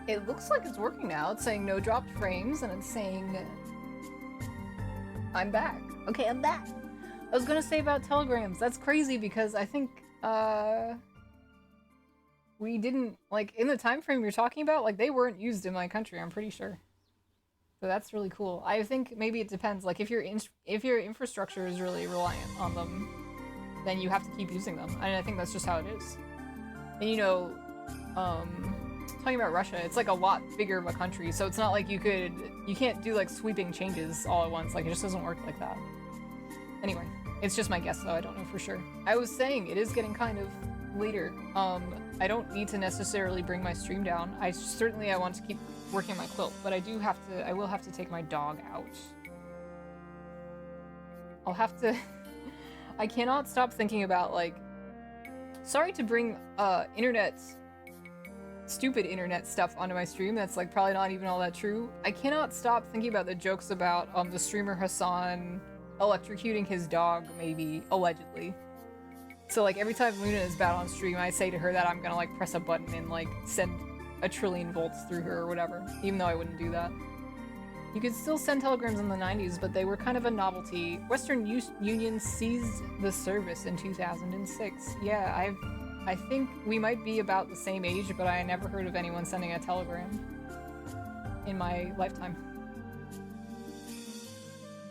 It looks like it's working now. It's saying no dropped frames, and it's saying I'm back. Okay, I'm back. I was gonna say about telegrams. That's crazy because I think we didn't like in the time frame you're talking about. Like they weren't used in my country. I'm pretty sure. So that's really cool. I think maybe it depends. Like if your infrastructure is really reliant on them, then you have to keep using them. And I think that's just how it is. And you know, talking about Russia, it's like a lot bigger of a country, so it's not like you can't do like sweeping changes all at once. Like it just doesn't work like that. Anyway, it's just my guess though. I don't know for sure. I was saying it is getting kind of later. I don't need to necessarily bring my stream down. I want to keep working on my quilt, but I will have to take my dog out. I'll have to I cannot stop thinking about like sorry to bring stupid internet stuff onto my stream that's like probably not even all that true. I cannot stop thinking about the jokes about the streamer Hassan electrocuting his dog, maybe allegedly. So like every time Luna is bad on stream, I say to her that I'm gonna like press a button and like send a trillion volts through her or whatever, even though I wouldn't do that. You could still send telegrams in the 90s, but they were kind of a novelty. Western Union seized the service in 2006. Yeah, I think we might be about the same age, but I never heard of anyone sending a telegram in my lifetime.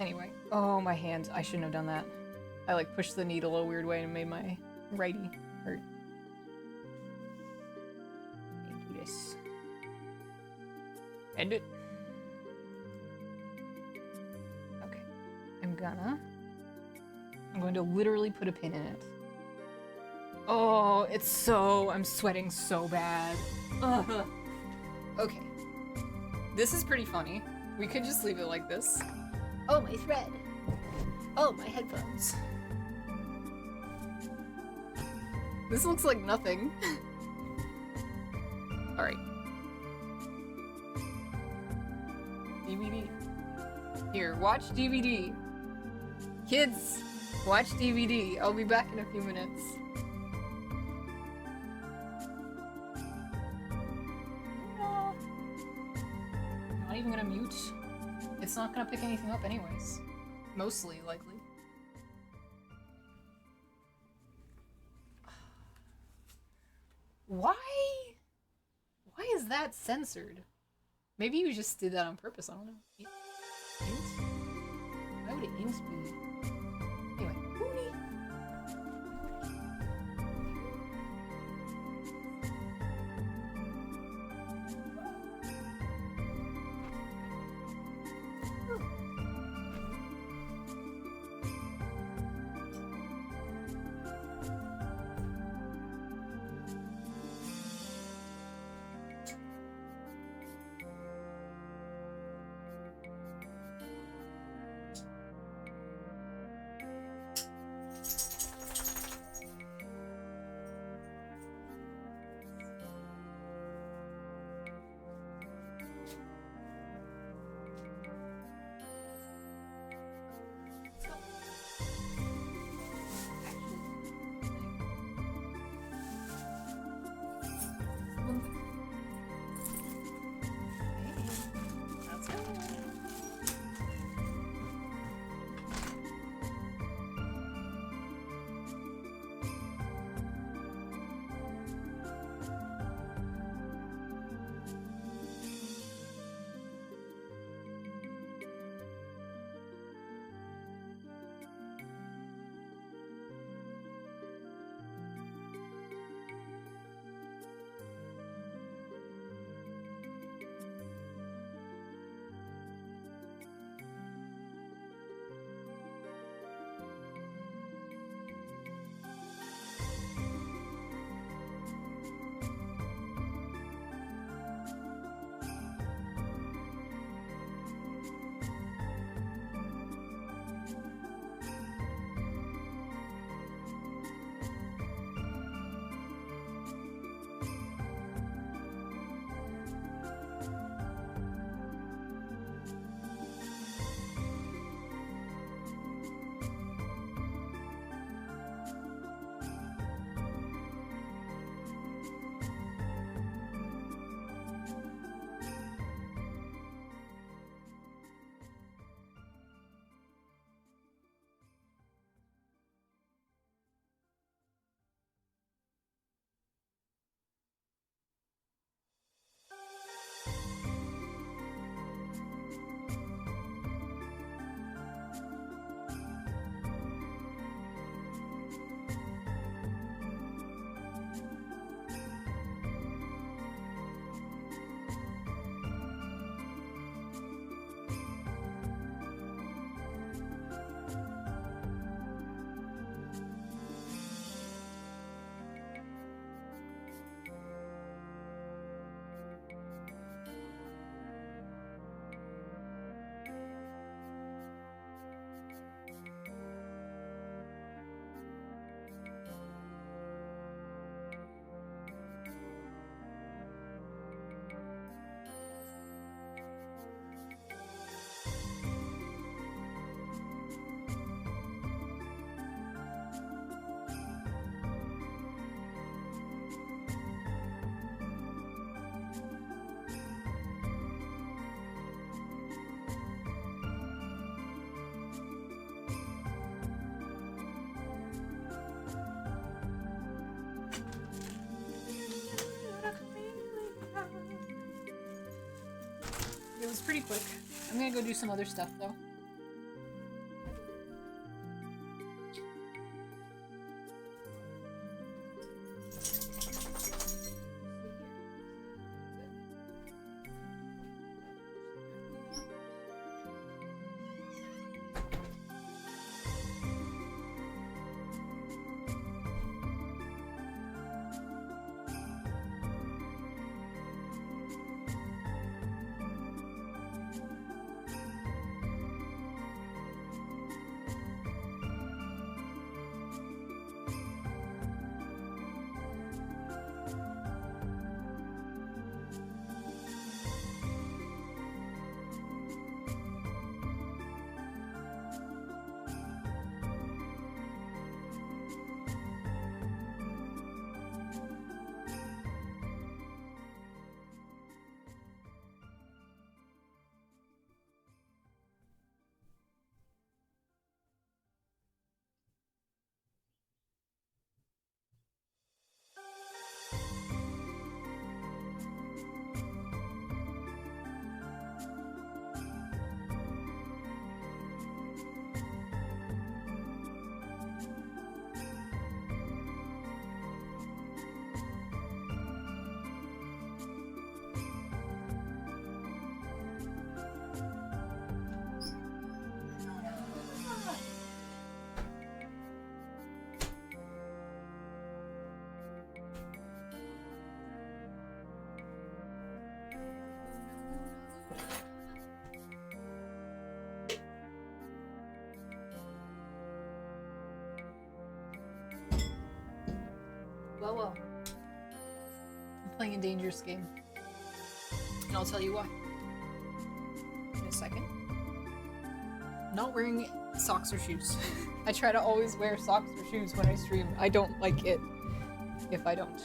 Anyway. Oh, my hand. I shouldn't have done that. I like pushed the needle a weird way and made my righty hurt. Let me do this. End it. Okay. I'm going to literally put a pin in it. Oh, I'm sweating so bad. Ugh. Okay. This is pretty funny. We could just leave it like this. Oh, my thread. Oh, my headphones. This looks like nothing. Alright. DVD. Here, watch DVD. Kids, watch DVD. I'll be back in a few minutes. No. I'm not even gonna mute. It's not gonna pick anything up anyways. Mostly, likely. Why? Why is that censored? Maybe you just did that on purpose, I don't know. Int? Why would int be? Anyway. Booty. is pretty quick. I'm gonna go do some other stuff though. Well. I'm playing a dangerous game. And I'll tell you why. In a second. I'm not wearing socks or shoes. I try to always wear socks or shoes when I stream. I don't like it if I don't.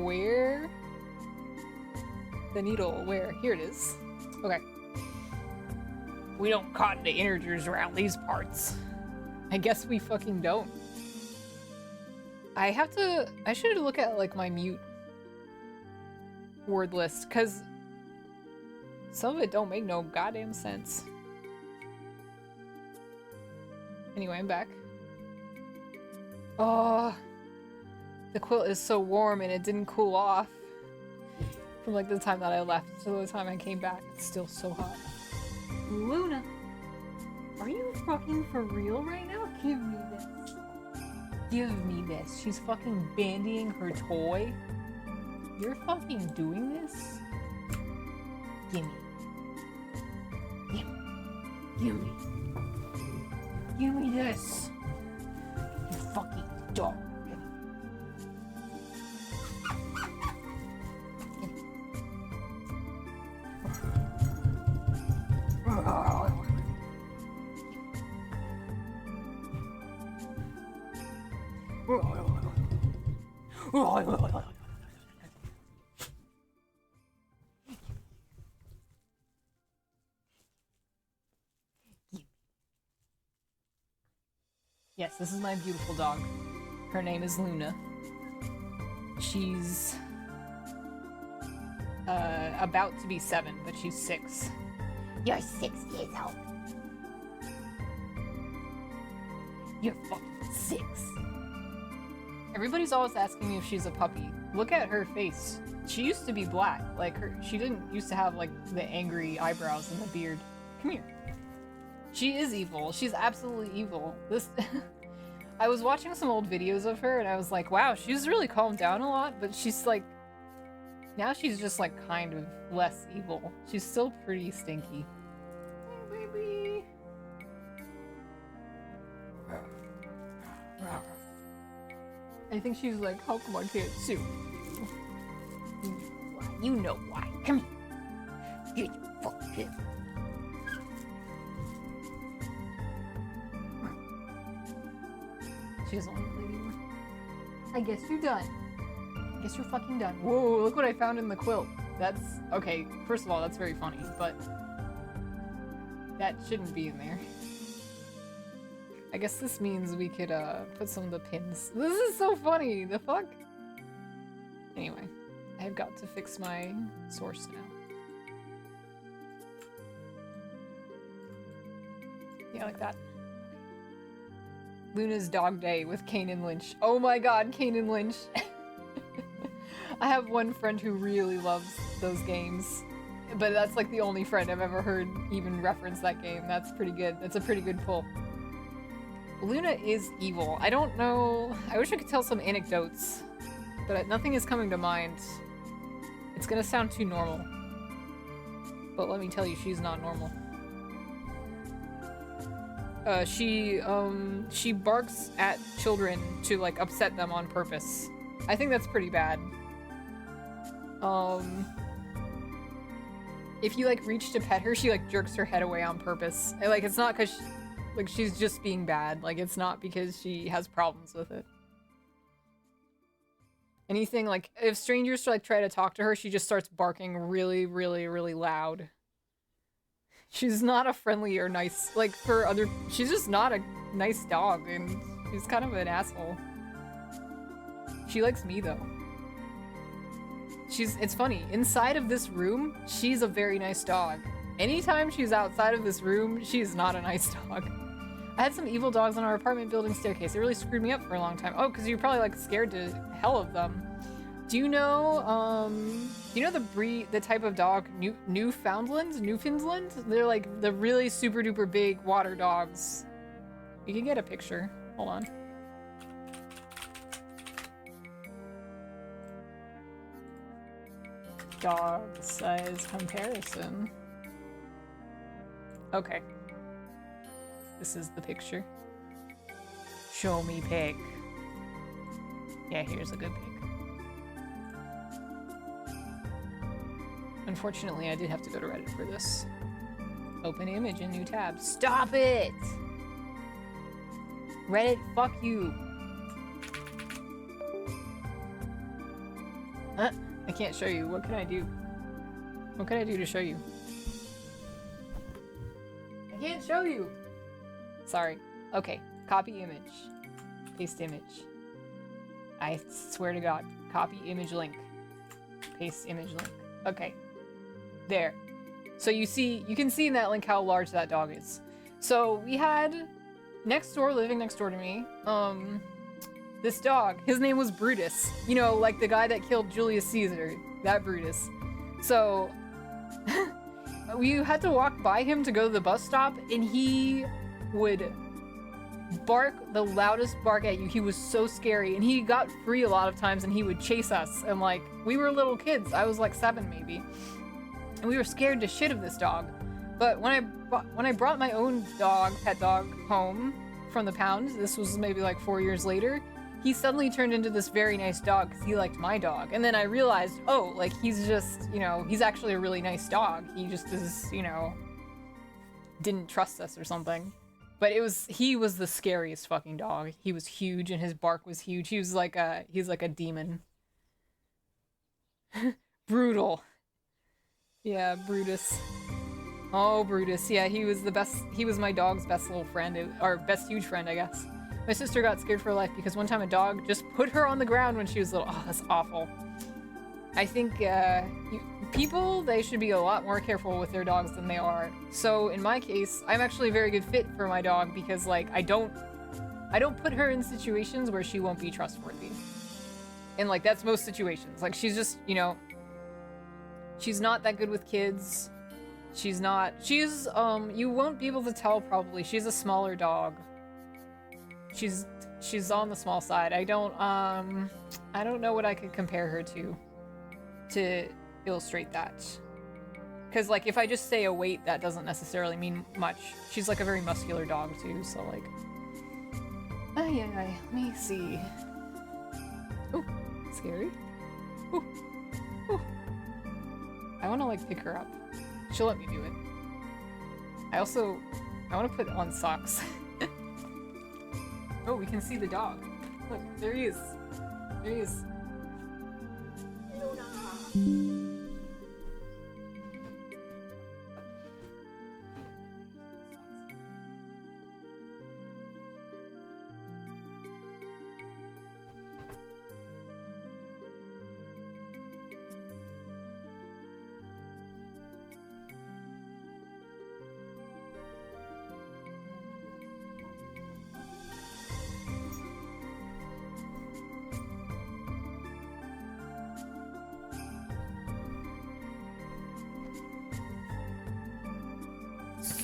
Where? The needle, where? Here it is. Okay. We don't cotton to integers around these parts. I guess we fucking don't. I should look at like my mute word list, cause some of it don't make no goddamn sense. Anyway, I'm back. Oh, the quilt is so warm and it didn't cool off from like the time that I left to the time I came back. It's still so hot. Luna, are you fucking for real right now? Give me this. Give me this. She's fucking bandying her toy. You're fucking doing this? Gimme. Gimme. Gimme this. You fucking dog. Yes, this is my beautiful dog. Her name is Luna. She's about to be 7, but she's 6. You're 6 years old. You're fucking 6. Everybody's always asking me if she's a puppy. Look at her face. She used to be black. Like, she didn't used to have, like, the angry eyebrows and the beard. Come here. She is evil. She's absolutely evil. I was watching some old videos of her and I was like, wow, she's really calmed down a lot, but she's like, now she's just like kind of less evil. She's still pretty stinky. Hey, baby. I think she's like, how come I can't sue? You know why. Come here. You fucking. She doesn't want to play anymore. I guess you're done. I guess you're fucking done. Whoa, look what I found in the quilt. That's... Okay, first of all, that's very funny, but... that shouldn't be in there. I guess this means we could, put some of the pins. This is so funny! The fuck? Anyway, I've got to fix my source now. Yeah, like that. Luna's Dog Day with Kane and Lynch. Oh my god, Kane and Lynch. I have one friend who really loves those games. But that's like the only friend I've ever heard even reference that game. That's pretty good. That's a pretty good pull. Luna is evil. I don't know. I wish I could tell some anecdotes, but nothing is coming to mind. It's gonna sound too normal. But let me tell you, she's not normal. She barks at children to, like, upset them on purpose. I think that's pretty bad. If you, like, reach to pet her, she, like, jerks her head away on purpose. And, like, it's not because, like, she's just being bad. Like, it's not because she has problems with it. Anything, like, if strangers, like, try to talk to her, she just starts barking really, really, really loud. She's not a friendly or nice, like, for other... She's just not a nice dog, and she's kind of an asshole. She likes me, though. It's funny. Inside of this room, she's a very nice dog. Anytime she's outside of this room, she's not a nice dog. I had some evil dogs on our apartment building staircase. It really screwed me up for a long time. Oh, because you're probably, like, scared to hell of them. Do you know the type of dog, Newfoundland? They're like the really super duper big water dogs. You can get a picture. Hold on. Dog size comparison. Okay. This is the picture. Show me pic. Yeah, here's a good pic. Unfortunately, I did have to go to Reddit for this. Open image in new tab. Stop it! Reddit, fuck you. I can't show you. What can I do? What can I do to show you? I can't show you! Sorry. Okay. Copy image. Paste image. I swear to God. Copy image link. Paste image link. Okay. There. So you can see in that link how large that dog is. So we had living next door to me, this dog. His name was Brutus. You know, like the guy that killed Julius Caesar. That Brutus. So we had to walk by him to go to the bus stop, and he would bark the loudest bark at you. He was so scary, and he got free a lot of times, and he would chase us. And like, we were little kids. I was like 7 maybe. And we were scared to shit of this dog. But when I brought my own pet dog, home from the pound, this was maybe like 4 years later, he suddenly turned into this very nice dog because he liked my dog. And then I realized, oh, like he's just, you know, he's actually a really nice dog. He just is, you know, didn't trust us or something. But he was the scariest fucking dog. He was huge and his bark was huge. He's like a demon. Brutal. Yeah, Brutus. Oh, Brutus. Yeah, he was the best. He was my dog's best little friend, or best huge friend, I guess. My sister got scared for her life because one time a dog just put her on the ground when she was little. Oh, that's awful. I think people, they should be a lot more careful with their dogs than they are. So in my case, I'm actually a very good fit for my dog because like I don't put her in situations where she won't be trustworthy. And like that's most situations. Like she's just, you know, she's not that good with kids. She's you won't be able to tell probably. She's a smaller dog. She's on the small side. I don't know what I could compare her to illustrate that. Cause like if I just say a weight, that doesn't necessarily mean much. She's like a very muscular dog too, so like. Let me see. Ooh, scary. Ooh. Ooh. I wanna like pick her up. She'll let me do it. I wanna put on socks. Oh, we can see the dog. Look, there he is. There he is. Luna.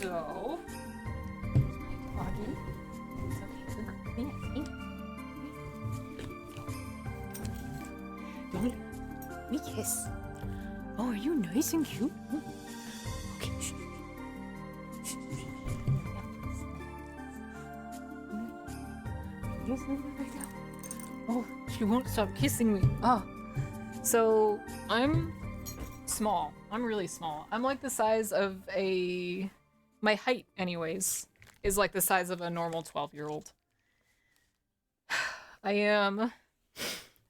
So, here's my doggy. It's okay, you're good. Don't let me kiss. Oh, are you nice and cute? Okay, shh. Oh, she won't stop kissing me. Oh. So, I'm small. I'm really small. I'm like the size of my height anyways, is like the size of a normal 12-year-old. I am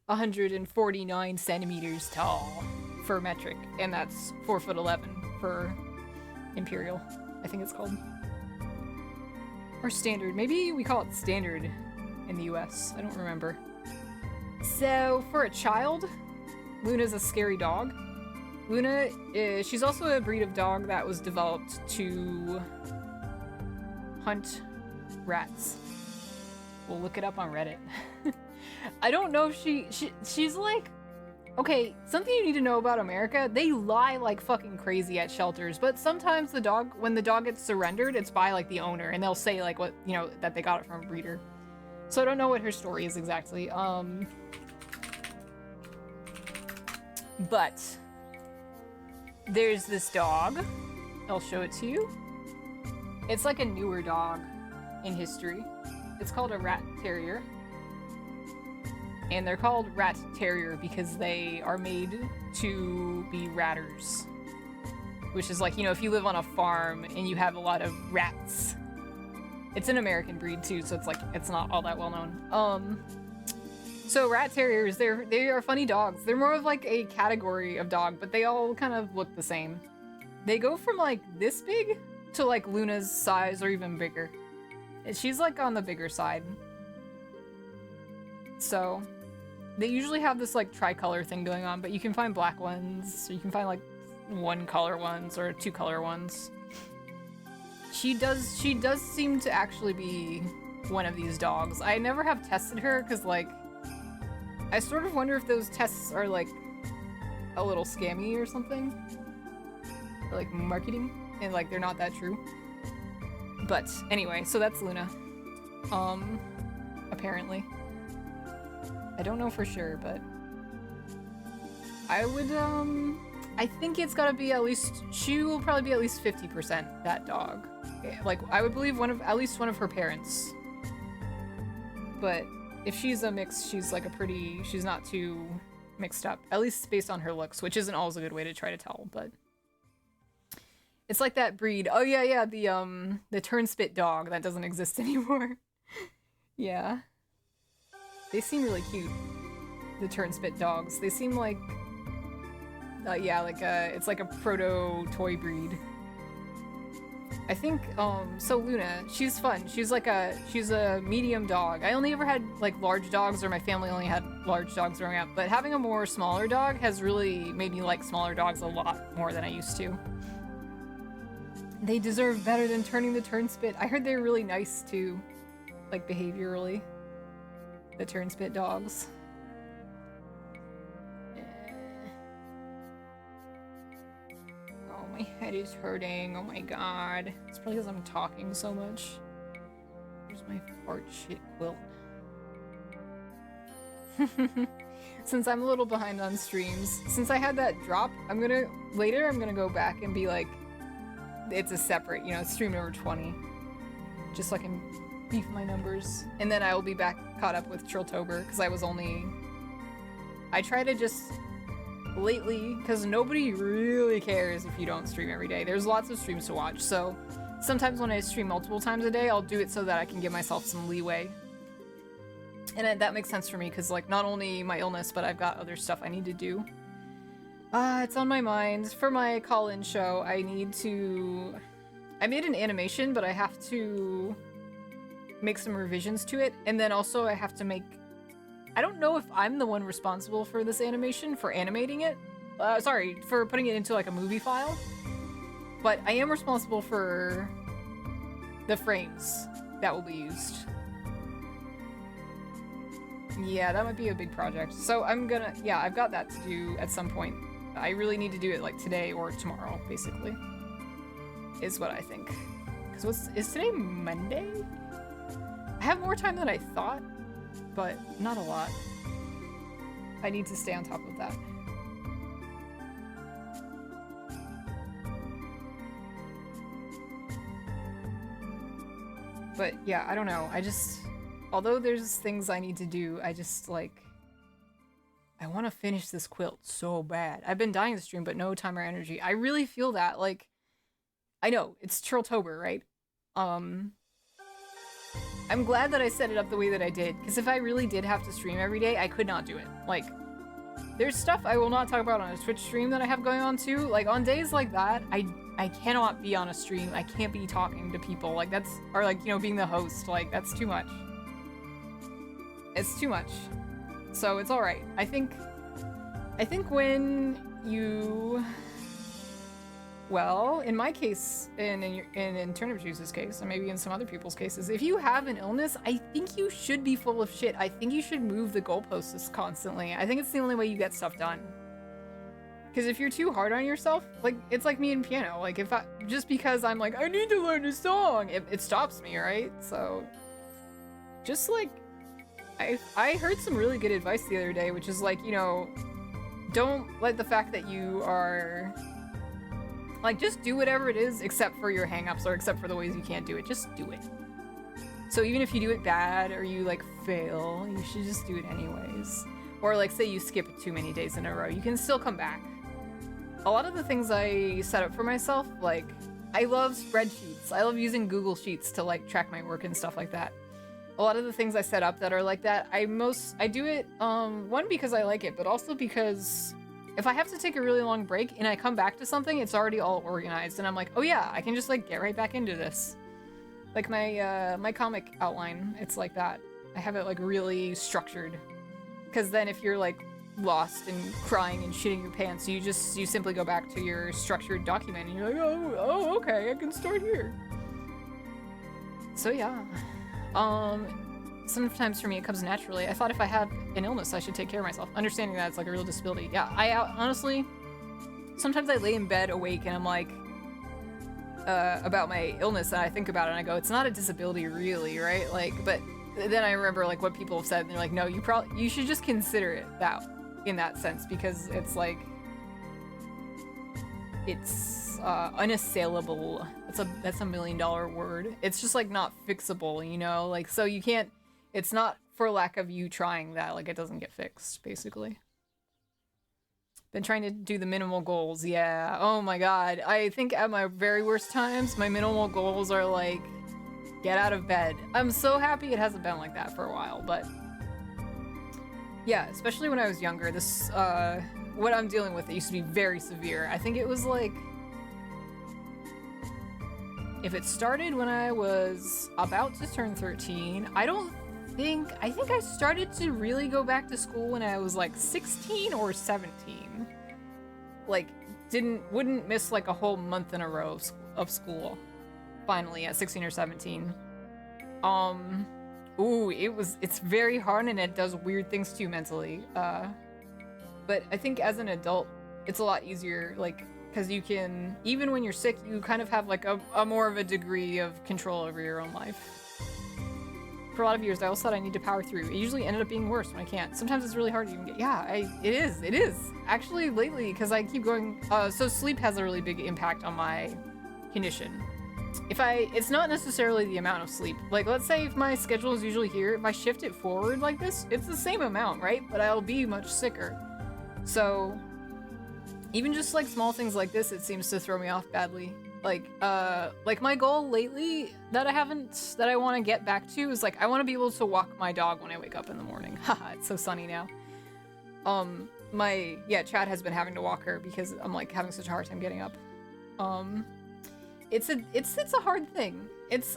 149 centimeters tall for metric, and that's 4'11" for imperial, I think it's called. Or standard. Maybe we call it standard in the US. I don't remember. So, for a child, Luna's a scary dog. Luna, she's also a breed of dog that was developed to hunt rats. We'll look it up on Reddit. I don't know if she's like... Okay, something you need to know about America, they lie like fucking crazy at shelters, but sometimes when the dog gets surrendered, it's by like the owner, and they'll say like what, you know, that they got it from a breeder. So I don't know what her story is exactly. But there's this dog. I'll show it to you. It's like a newer dog in history. It's called a rat terrier. And they're called rat terrier because they are made to be ratters. Which is like, you know, if you live on a farm and you have a lot of rats. It's an American breed too, so it's like, it's not all that well known. So rat terriers, they are funny dogs. They're more of like a category of dog, but they all kind of look the same. They go from like this big to like Luna's size or even bigger. And she's like on the bigger side. So they usually have this like tricolor thing going on, but you can find black ones, or you can find like one color ones or two color ones. She does seem to actually be one of these dogs. I never have tested her because like I sort of wonder if those tests are like a little scammy or something. Or like marketing, and like they're not that true. But anyway, so that's Luna. Apparently. I don't know for sure, but I would, I think it's gotta be at least, she will probably be at least 50% that dog. Like, I would believe at least one of her parents. But if she's a mix, she's like she's not too mixed up. At least based on her looks, which isn't always a good way to try to tell, but. It's like that breed. Oh yeah, the turnspit dog that doesn't exist anymore. Yeah. They seem really cute. The turnspit dogs. They seem like, yeah, like it's like a proto toy breed. I think, so Luna, she's fun. She's a medium dog. I only ever had like large dogs, or my family only had large dogs growing up, but having a more smaller dog has really made me like smaller dogs a lot more than I used to. They deserve better than turning the turnspit. I heard they're really nice too, like behaviorally. The turnspit dogs. Oh, my head is hurting. Oh my god. It's probably because I'm talking so much. Here's my fart shit quilt. Since I'm a little behind on streams, since I had that drop, later I'm gonna go back and be like, it's a separate, you know, stream number 20. Just so I can beef my numbers. And then I will be back caught up with churltober, because I try to just lately, because nobody really cares if you don't stream every day. There's lots of streams to watch, so sometimes when I stream multiple times a day, I'll do it so that I can give myself some leeway. And that makes sense for me, because like not only my illness, but I've got other stuff I need to do. It's on my mind. For my call-in show, I made an animation, but I have to make some revisions to it, and then also I have to I don't know if I'm the one responsible for this animation, for animating it. Sorry, for putting it into like a movie file. But I am responsible for the frames that will be used. Yeah, that might be a big project. So I've got that to do at some point. I really need to do it like today or tomorrow, basically. Is what I think. So is today Monday? I have more time than I thought, but not a lot. I need to stay on top of that. But yeah, I don't know. Although there's things I need to do, I just like, I want to finish this quilt so bad. I've been dying to stream, but no time or energy. I really feel that. Like, I know it's churltober, right? I'm glad that I set it up the way that I did, because if I really did have to stream every day, I could not do it. Like, there's stuff I will not talk about on a Twitch stream that I have going on too. Like, on days like that, I cannot be on a stream. I can't be talking to people. Like, that's, or like, you know, being the host. Like, that's too much. It's too much. So it's alright. I think when you, well, in my case, in Turnip Juice's case, and maybe in some other people's cases, if you have an illness, I think you should be full of shit. I think you should move the goalposts constantly. I think it's the only way you get stuff done. Because if you're too hard on yourself, like, it's like me in piano. Like, just because I'm like, I need to learn a song, it stops me, right? So, just like, I heard some really good advice the other day, which is like, you know, don't let the fact that you are, like, just do whatever it is except for your hang-ups or except for the ways you can't do it. Just do it. So even if you do it bad or you, like, fail, you should just do it anyways. Or, like, say you skip too many days in a row, you can still come back. A lot of the things I set up for myself, like, I love spreadsheets. I love using Google Sheets to, like, track my work and stuff like that. A lot of the things I set up that are like that, I do it, one, because I like it, but also because if I have to take a really long break and I come back to something, it's already all organized, and I'm like, oh yeah, I can just, like, get right back into this. Like my comic outline, it's like that. I have it, like, really structured. Because then if you're, like, lost and crying and shitting your pants, you simply go back to your structured document and you're like, oh, okay, I can start here. So yeah. Sometimes for me it comes naturally. I thought if I have an illness, I should take care of myself. Understanding that it's like a real disability. Yeah, I honestly, sometimes I lay in bed awake and I'm like, about my illness, and I think about it and I go, it's not a disability really, right? Like, but then I remember like what people have said and they're like, no, you should just consider it that, in that sense, because it's like, it's unassailable. That's $1 million word. It's just like not fixable, you know? Like, so you can't, it's not for lack of you trying that, like it doesn't get fixed, basically. Been trying to do the minimal goals, yeah. Oh my god. I think at my very worst times, my minimal goals are like, get out of bed. I'm so happy it hasn't been like that for a while, but yeah, especially when I was younger, this, what I'm dealing with, it used to be very severe. I think it was like, if it started when I was about to turn 13, I think I started to really go back to school when I was like 16 or 17. Like, wouldn't miss like a whole month in a row of school. Finally, at 16 or 17. Ooh, it's very hard and it does weird things too mentally. But I think as an adult, it's a lot easier, like, because you can, even when you're sick, you kind of have like a more of a degree of control over your own life. For a lot of years, I always thought I need to power through. It usually ended up being worse when I can't. Sometimes it's really hard to even get, yeah, it is. Actually, lately, because I keep going, so sleep has a really big impact on my condition. It's not necessarily the amount of sleep. Like, let's say if my schedule is usually here, if I shift it forward like this, it's the same amount, right? But I'll be much sicker. So, even just like small things like this, it seems to throw me off badly. Like my goal lately that I want to get back to is like, I want to be able to walk my dog when I wake up in the morning. Haha, it's so sunny now. Chad has been having to walk her because I'm like having such a hard time getting up. It's a hard thing.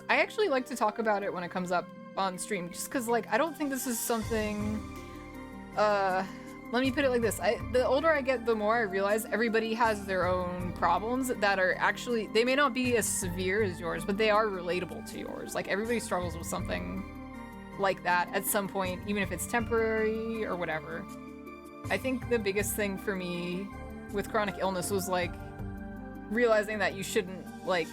I actually like to talk about it when it comes up on stream, just because like I don't think this is something. Let me put it like this. The older I get, the more I realize everybody has their own problems that are actually, they may not be as severe as yours, but they are relatable to yours. Like, everybody struggles with something like that at some point, even if it's temporary or whatever. I think the biggest thing for me with chronic illness was, like, realizing that you shouldn't, like,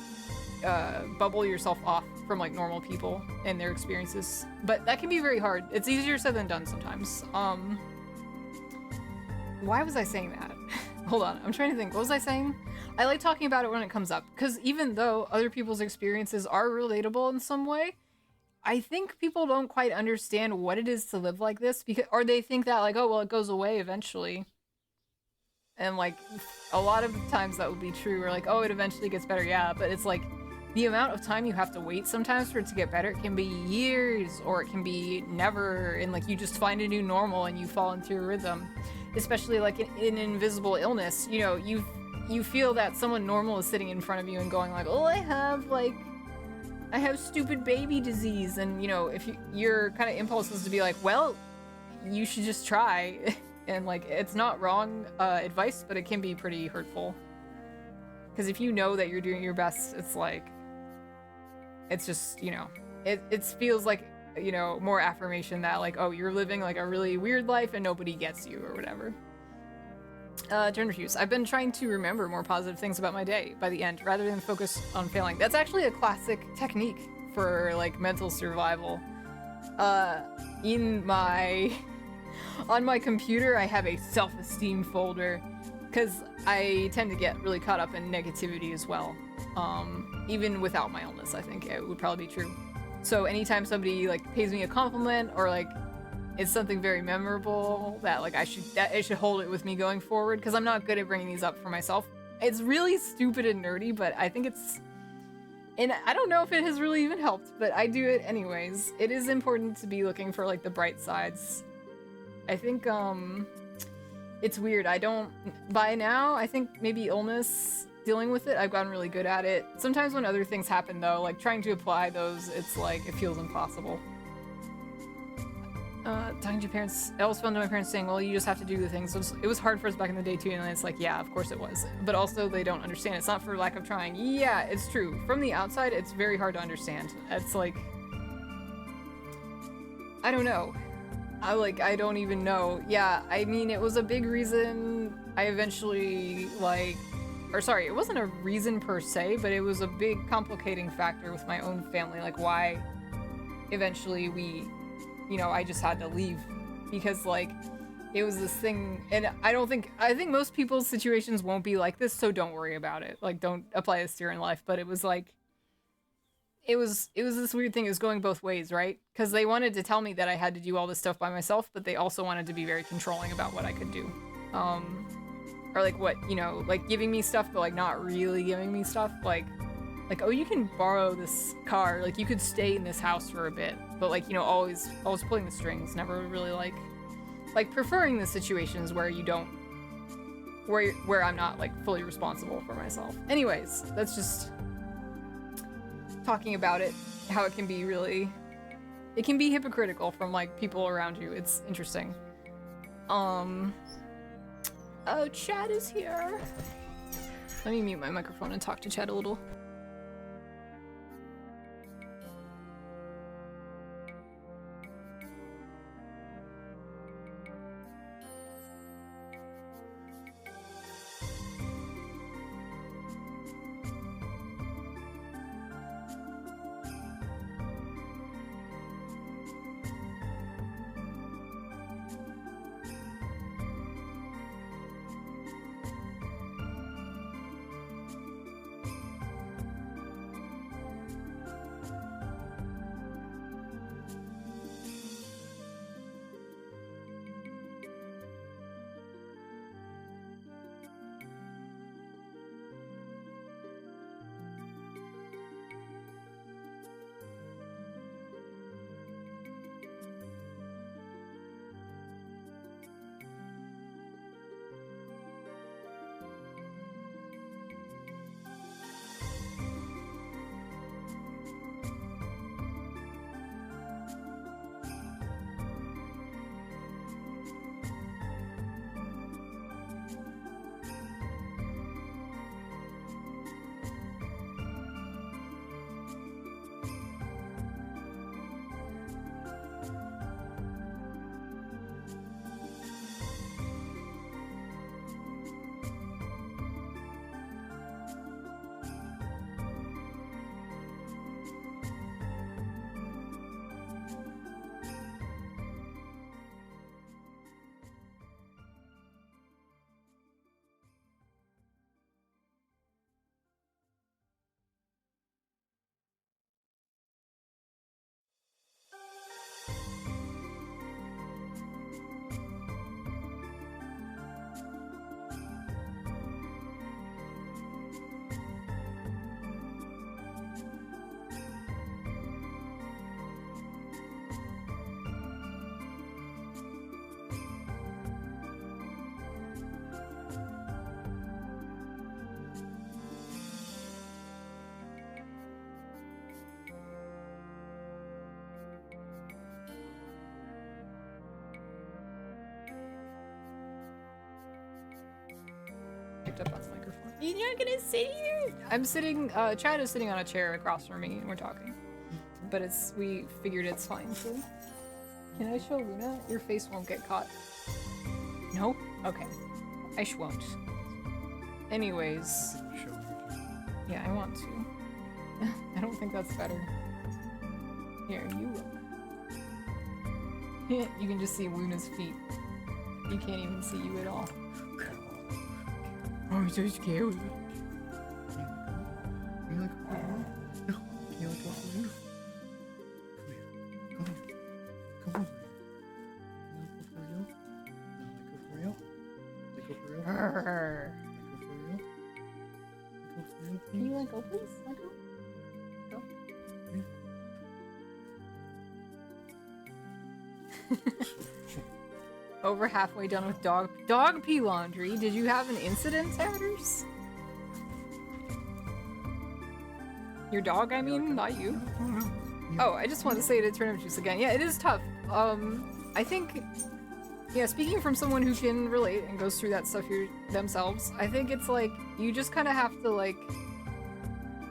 bubble yourself off from like normal people and their experiences, but that can be very hard. It's easier said than done sometimes. Why was I saying that? Hold on, I'm trying to think. What was I saying? I like talking about it when it comes up, because even though other people's experiences are relatable in some way, I think people don't quite understand what it is to live like this, because, or they think that like, oh well, it goes away eventually. And like a lot of times that would be true, or like, oh, it eventually gets better, yeah, but it's like the amount of time you have to wait sometimes for it to get better. It can be years, or it can be never, and like you just find a new normal and you fall into a rhythm. Especially like in an invisible illness, you know, you feel that someone normal is sitting in front of you and going like, oh, I have stupid baby disease, and you know, if your kind of impulse is to be like, well, you should just try. And like, it's not wrong advice, but it can be pretty hurtful. Because if you know that you're doing your best, it's like, it's just, you know, it feels like, you know, more affirmation that like, oh, you're living like a really weird life and nobody gets you or whatever. Gender reviews. I've been trying to remember more positive things about my day by the end, rather than focus on failing. That's actually a classic technique for like mental survival. On my computer, I have a self-esteem folder, because I tend to get really caught up in negativity as well. Even without my illness, I think it would probably be true. So anytime somebody like pays me a compliment, or like it's something very memorable, that like I should hold it with me going forward, because I'm not good at bringing these up for myself. It's really stupid and nerdy, but I think it's, and I don't know if it has really even helped, but I do it anyways. It is important to be looking for like the bright sides. I think it's weird. By now, I think maybe illness, dealing with it, I've gotten really good at it. Sometimes when other things happen though, like trying to apply those, it's like, it feels impossible. Talking to parents, I always found my parents saying, well, you just have to do the things. So it was hard for us back in the day too, and it's like, yeah, of course it was. But also they don't understand. It's not for lack of trying. Yeah, it's true. From the outside, it's very hard to understand. It's like, I don't know. I don't even know. Yeah, I mean, it was a big reason I eventually, it wasn't a reason per se, but it was a big complicating factor with my own family, like why eventually I just had to leave, because like, it was this thing, and I think most people's situations won't be like this, so don't worry about it. Like, don't apply this to your own life, but it was like, it was this weird thing. It was going both ways, right? Because they wanted to tell me that I had to do all this stuff by myself, but they also wanted to be very controlling about what I could do. Or like what, like giving me stuff, but like not really giving me stuff. Like, oh, you can borrow this car. Like, you could stay in this house for a bit, but like, always pulling the strings. Never really like preferring the situations where you don't, where I'm not like fully responsible for myself. Anyways, that's just talking about it, how it can be hypocritical from like people around you. It's interesting. Oh, Chad is here. Let me mute my microphone and talk to Chad a little. picked up on the microphone. You're not gonna sit here! I'm sitting, Chad is sitting on a chair across from me and we're talking. But we figured it's fine, so. Can I show Luna? Your face won't get caught. No? Okay. I won't. Anyways. Yeah, I want to. I don't think that's better. Here, you look. You can just see Luna's feet. You can't even see you at all. Oh, I'm so scared. Can you let go, please? Let go. Go. Over halfway done with dog pee laundry. Did you have an incident, Tatters? Your dog, I mean, not you. Oh, I just wanted to say to turnip juice again. Yeah, it is tough. I think, yeah, speaking from someone who can relate and goes through that stuff themselves, I think it's like, you just kind of have to, like,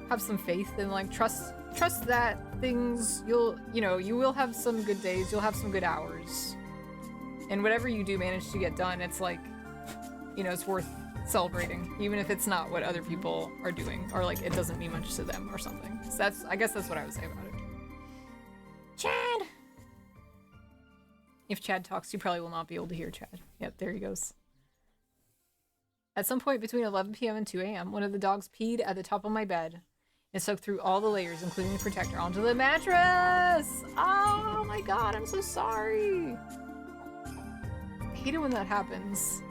have some faith and, like, trust that things, you will have some good days, you'll have some good hours. And whatever you do manage to get done, it's like, it's worth celebrating, even if it's not what other people are doing, or like it doesn't mean much to them or something. So I guess that's what I would say about it. Chad! If Chad talks, you probably will not be able to hear Chad. Yep, there he goes. At some point between 11 p.m. and 2 a.m., one of the dogs peed at the top of my bed and soaked through all the layers, including the protector, onto the mattress! Oh my god, I'm so sorry! I hate it when that happens.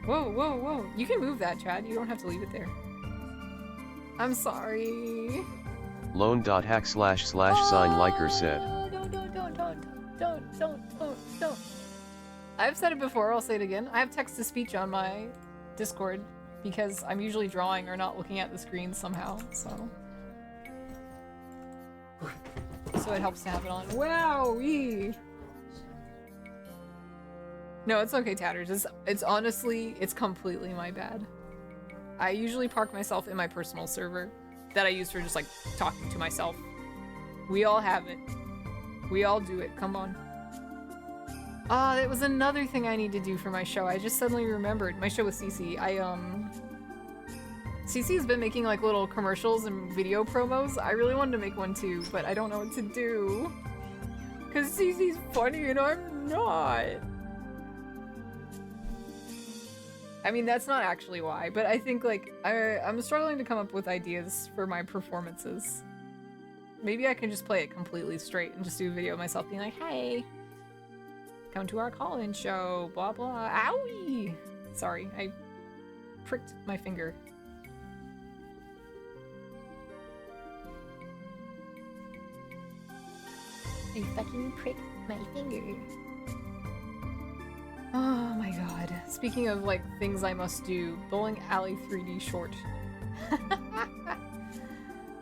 Whoa, whoa, whoa. You can move that, Chad. You don't have to leave it there. I'm sorry. Lone.hack//sign-liker said. Don't. I've said it before, I'll say it again. I have text-to-speech on my Discord because I'm usually drawing or not looking at the screen somehow, so it helps to have it on. Wowee! No, it's okay, Tatters. It's honestly, it's completely my bad. I usually park myself in my personal server that I use for just like talking to myself. We all have it. We all do it. Come on. Ah, that was another thing I need to do for my show. I just suddenly remembered. My show with Cece. Cece's been making like little commercials and video promos. I really wanted to make one too, but I don't know what to do. Cause Cece's funny and I'm not. I mean, that's not actually why, but I think like I'm struggling to come up with ideas for my performances. Maybe I can just play it completely straight and just do a video of myself being like, hey, come to our call-in show, blah blah. Owie! Sorry, I pricked my finger. I fucking pricked my finger. Oh my god. Speaking of like things I must do, Bowling Alley 3D short.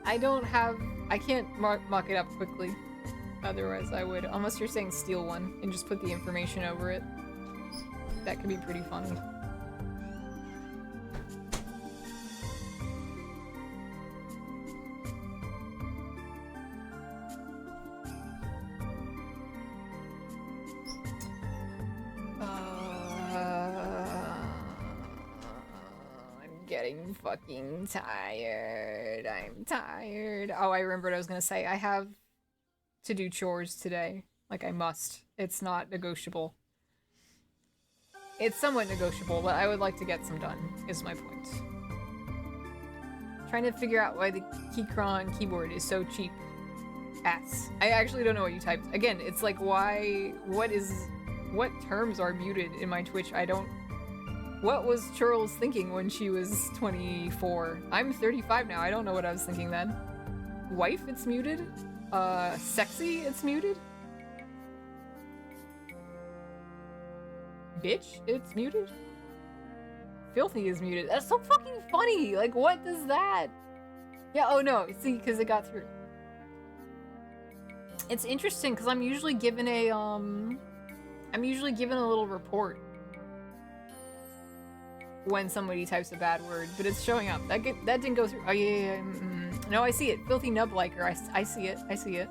I can't mock it up quickly. Otherwise I would. Unless you're saying steal one and just put the information over it. That could be pretty funny. Getting fucking tired. I'm tired. Oh, I remember what I was gonna say. I have to do chores today. Like, I must. It's not negotiable. It's somewhat negotiable, but I would like to get some done, is my point. Trying to figure out why the Keychron keyboard is so cheap. Ass. I actually don't know what you typed. Again, it's like, why... What terms are muted in my Twitch? I don't... What was Charles thinking when she was 24? I'm 35 now. I don't know what I was thinking then. Wife, it's muted. Sexy, it's muted. Bitch, it's muted. Filthy is muted. That's so fucking funny. Like, what does that? Yeah, oh no. See, because it got through. It's interesting because I'm usually given a, I'm usually given a little report when somebody types a bad word, but it's showing up. That didn't go through. Oh, yeah. No, I see it. Filthy nub liker. I see it. I see it.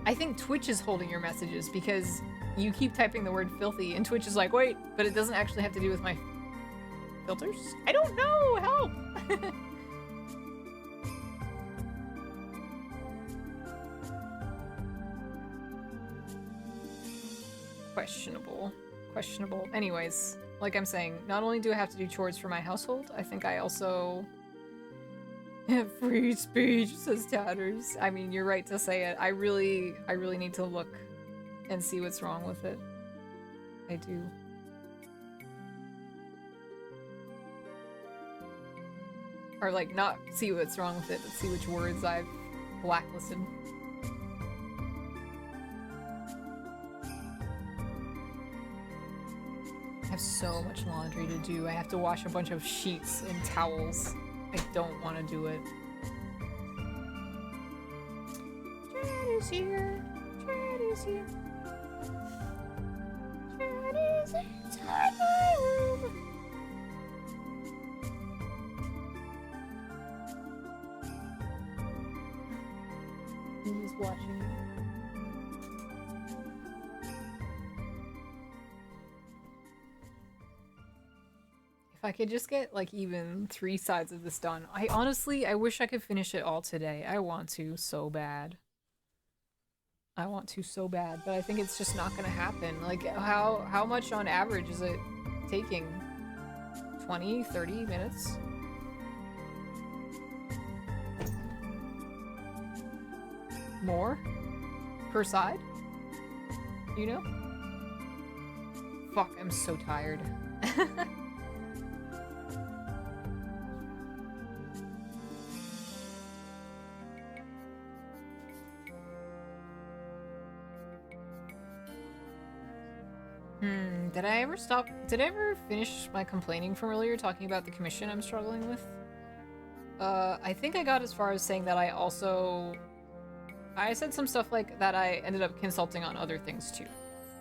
I think Twitch is holding your messages because you keep typing the word filthy, and Twitch is like, wait, but it doesn't actually have to do with my filters? I don't know! Help! Questionable. Questionable. Anyways, like I'm saying, not only do I have to do chores for my household, I think I also have free speech, says Tatters. I mean, you're right to say it. I really need to look and see what's wrong with it. I do. Or like, not see what's wrong with it, but see which words I've blacklisted. I have so much laundry to do. I have to wash a bunch of sheets and towels. I don't want to do it. Chad is here. Chad is here. Chad is inside my room. He's watching you. I could just get like even 3 sides of this done. I wish I could finish it all today. I want to so bad. I want to so bad, but I think it's just not gonna happen. Like how much on average is it taking? 20, 30 minutes? More? Per side? You know? Fuck, I'm so tired. Did I ever finish my complaining from earlier talking about the commission I'm struggling with? I think I got as far as saying that I said some stuff like that I ended up consulting on other things too.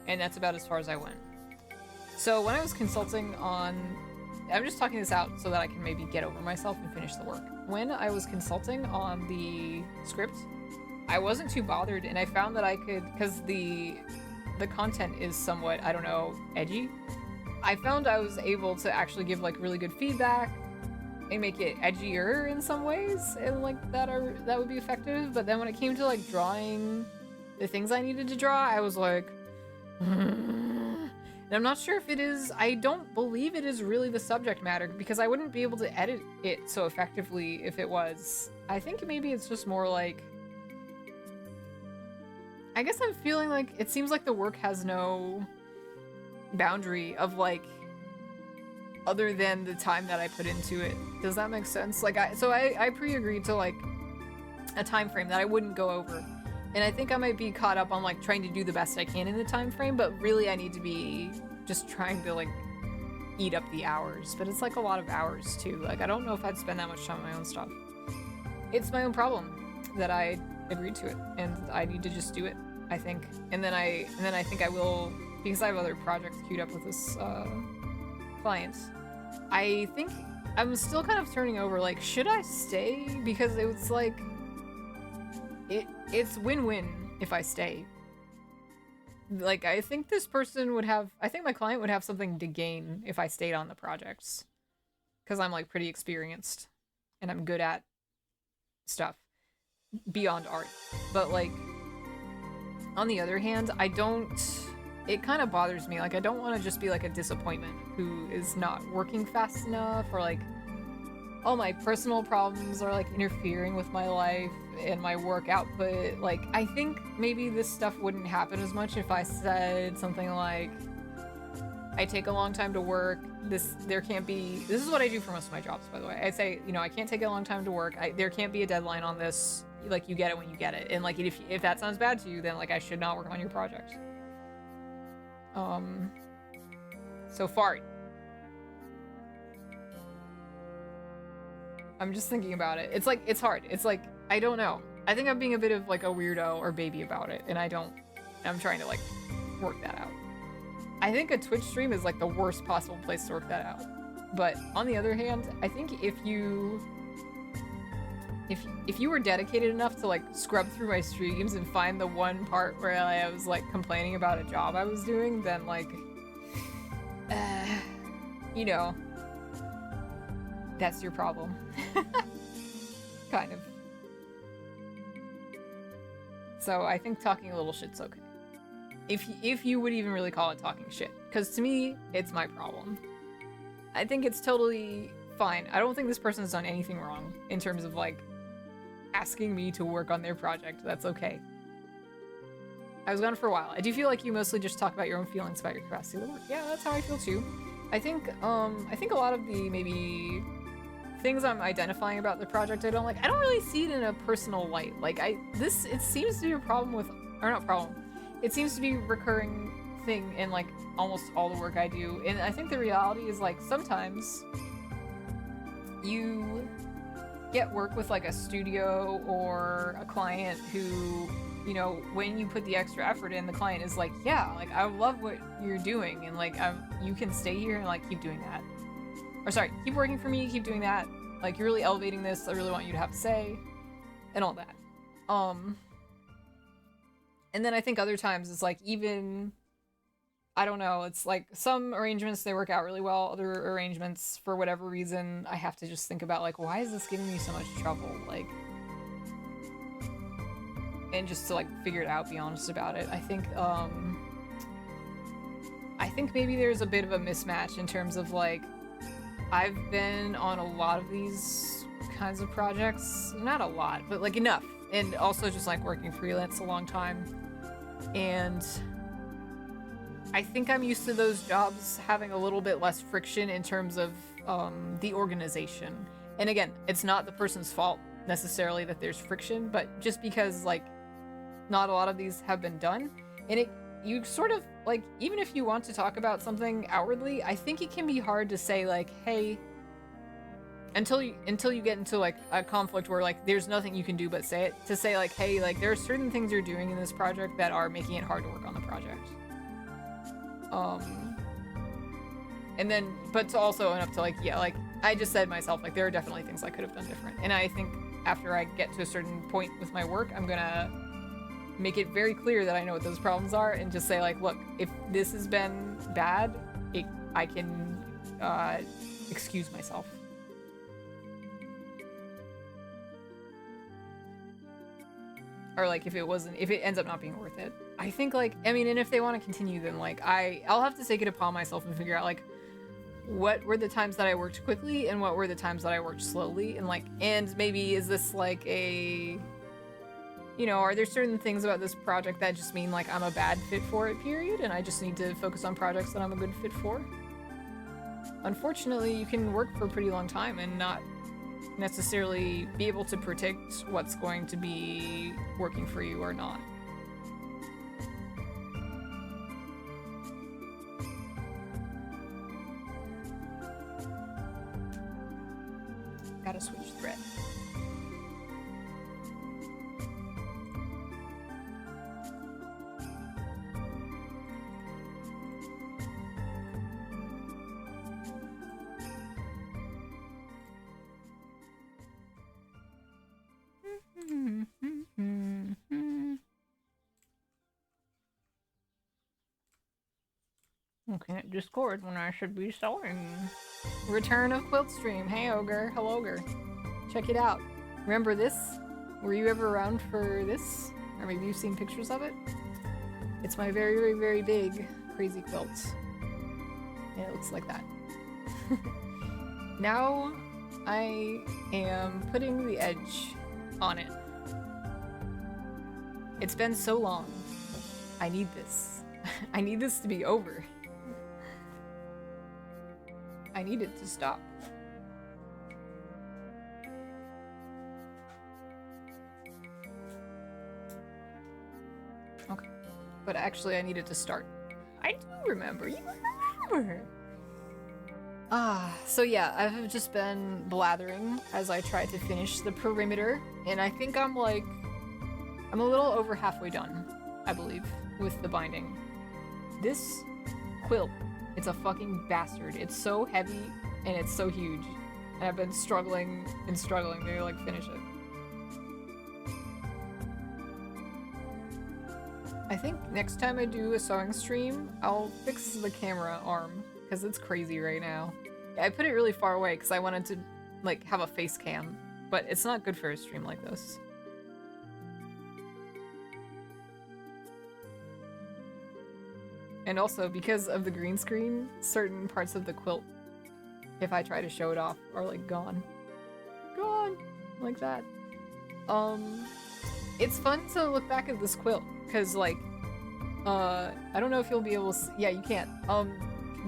And that's about as far as I went. So when I was consulting on, I'm just talking this out so that I can maybe get over myself and finish the work. When I was consulting on the script, I wasn't too bothered, and I found that I could, because the content is somewhat, I don't know, edgy. I found I was able to actually give like really good feedback and make it edgier in some ways, and like that would be effective. But then when it came to like drawing the things I needed to draw, I was like, and I'm not sure if it is. I don't believe it is really the subject matter, because I wouldn't be able to edit it so effectively if it was. I think maybe it's just more like, I guess I'm feeling like it seems like the work has no boundary of like, other than the time that I put into it. Does that make sense? Like, I pre-agreed to like a time frame that I wouldn't go over, and I think I might be caught up on like trying to do the best I can in the time frame, but really I need to be just trying to like eat up the hours. But it's like a lot of hours too. Like, I don't know if I'd spend that much time on my own stuff. It's my own problem that I agreed to it, and I need to just do it, I think. And then I think I will, because I have other projects queued up with this client. I think I'm still kind of turning over, like, should I stay? Because it's like, it's win-win if I stay. Like, I think this person would have, I think my client would have something to gain if I stayed on the projects. Because I'm, like, pretty experienced. And I'm good at stuff beyond art. But, like, on the other hand, it kind of bothers me. Like, I don't want to just be, like, a disappointment who is not working fast enough, or, like, all my personal problems are, like, interfering with my life and my work output. Like, I think maybe this stuff wouldn't happen as much if I said something like, I take a long time to work. This is what I do for most of my jobs, by the way. I say, you know, I can't take a long time to work. There can't be a deadline on this. Like, you get it when you get it. And, like, if that sounds bad to you, then, like, I should not work on your project. So fart. I'm just thinking about it. It's like, it's hard. It's like, I don't know. I think I'm being a bit of like a weirdo or baby about it, and I'm trying to like work that out. I think a Twitch stream is like the worst possible place to work that out. But on the other hand, I think if you were dedicated enough to like scrub through my streams and find the one part where I was like complaining about a job I was doing, then like, you know, that's your problem. Kind of. So I think talking a little shit's okay. If you would even really call it talking shit. Because to me, it's my problem. I think it's totally fine. I don't think this person's done anything wrong in terms of like asking me to work on their project. That's okay. I was gone for a while. I do feel like you mostly just talk about your own feelings about your capacity to work. Yeah, that's how I feel too. I think a lot of the maybe things I'm identifying about the project I don't like, I don't really see it in a personal light. Like it seems to be a problem with, or not problem, it seems to be a recurring thing in like almost all the work I do. And I think the reality is like sometimes you get work with like a studio or a client who, you know, when you put the extra effort in, the client is like, yeah, like I love what you're doing and like you can stay here and like keep doing that. Or sorry, keep working for me, keep doing that. Like you're really elevating this, I really want you to have a say and all that. And then I think other times it's like even, I don't know, it's like some arrangements, they work out really well. Other arrangements, for whatever reason, I have to just think about like, why is this giving me so much trouble? Like, and just to like figure it out, be honest about it. I think maybe there's a bit of a mismatch in terms of like, I've been on a lot of these kinds of projects, not a lot, but like enough. And also just like working freelance a long time. And I think I'm used to those jobs having a little bit less friction in terms of the organization. And again, it's not the person's fault necessarily that there's friction, but just because like not a lot of these have been done, and you sort of like, even if you want to talk about something outwardly, I think it can be hard to say like, hey, until you get into like a conflict where like there's nothing you can do but say it, to say like, hey, like there are certain things you're doing in this project that are making it hard to work on the project. And then, but to also own up to like, yeah, like I just said myself, like there are definitely things I could have done different. And I think after I get to a certain point with my work, I'm gonna make it very clear that I know what those problems are and just say like, look, if this has been bad, I can excuse myself. Or like if it ends up not being worth it. I think like, I mean, and if they want to continue, then like I'll have to take it upon myself and figure out like what were the times that I worked quickly and what were the times that I worked slowly, and like, and maybe is this like a, you know, are there certain things about this project that just mean like I'm a bad fit for it, period, and I just need to focus on projects that I'm a good fit for? Unfortunately, you can work for a pretty long time and not necessarily be able to predict what's going to be working for you or not. Gotta switch thread. Looking at Discord when I should be sewing. Return of Quilt Stream. Hey Ogre. Hello Ogre. Check it out. Remember this? Were you ever around for this? Or maybe you've seen pictures of it? It's my very, very, very big crazy quilt. And it looks like that. Now I am putting the edge on it. It's been so long. I need this. I need this to be over. I need it to stop. Okay. But actually I need it to start. I do remember. You remember. So yeah, I've just been blathering as I try to finish the perimeter, and I think I'm a little over halfway done, I believe, with the binding. This quilt. It's a fucking bastard. It's so heavy and it's so huge. And I've been struggling and struggling to like finish it. I think next time I do a sewing stream, I'll fix the camera arm because it's crazy right now. I put it really far away because I wanted to like have a face cam, but it's not good for a stream like this. And also because of the green screen, certain parts of the quilt, if I try to show it off, are like gone. Gone! Like that. It's fun to look back at this quilt, because like, I don't know if you'll be able to yeah, you can't.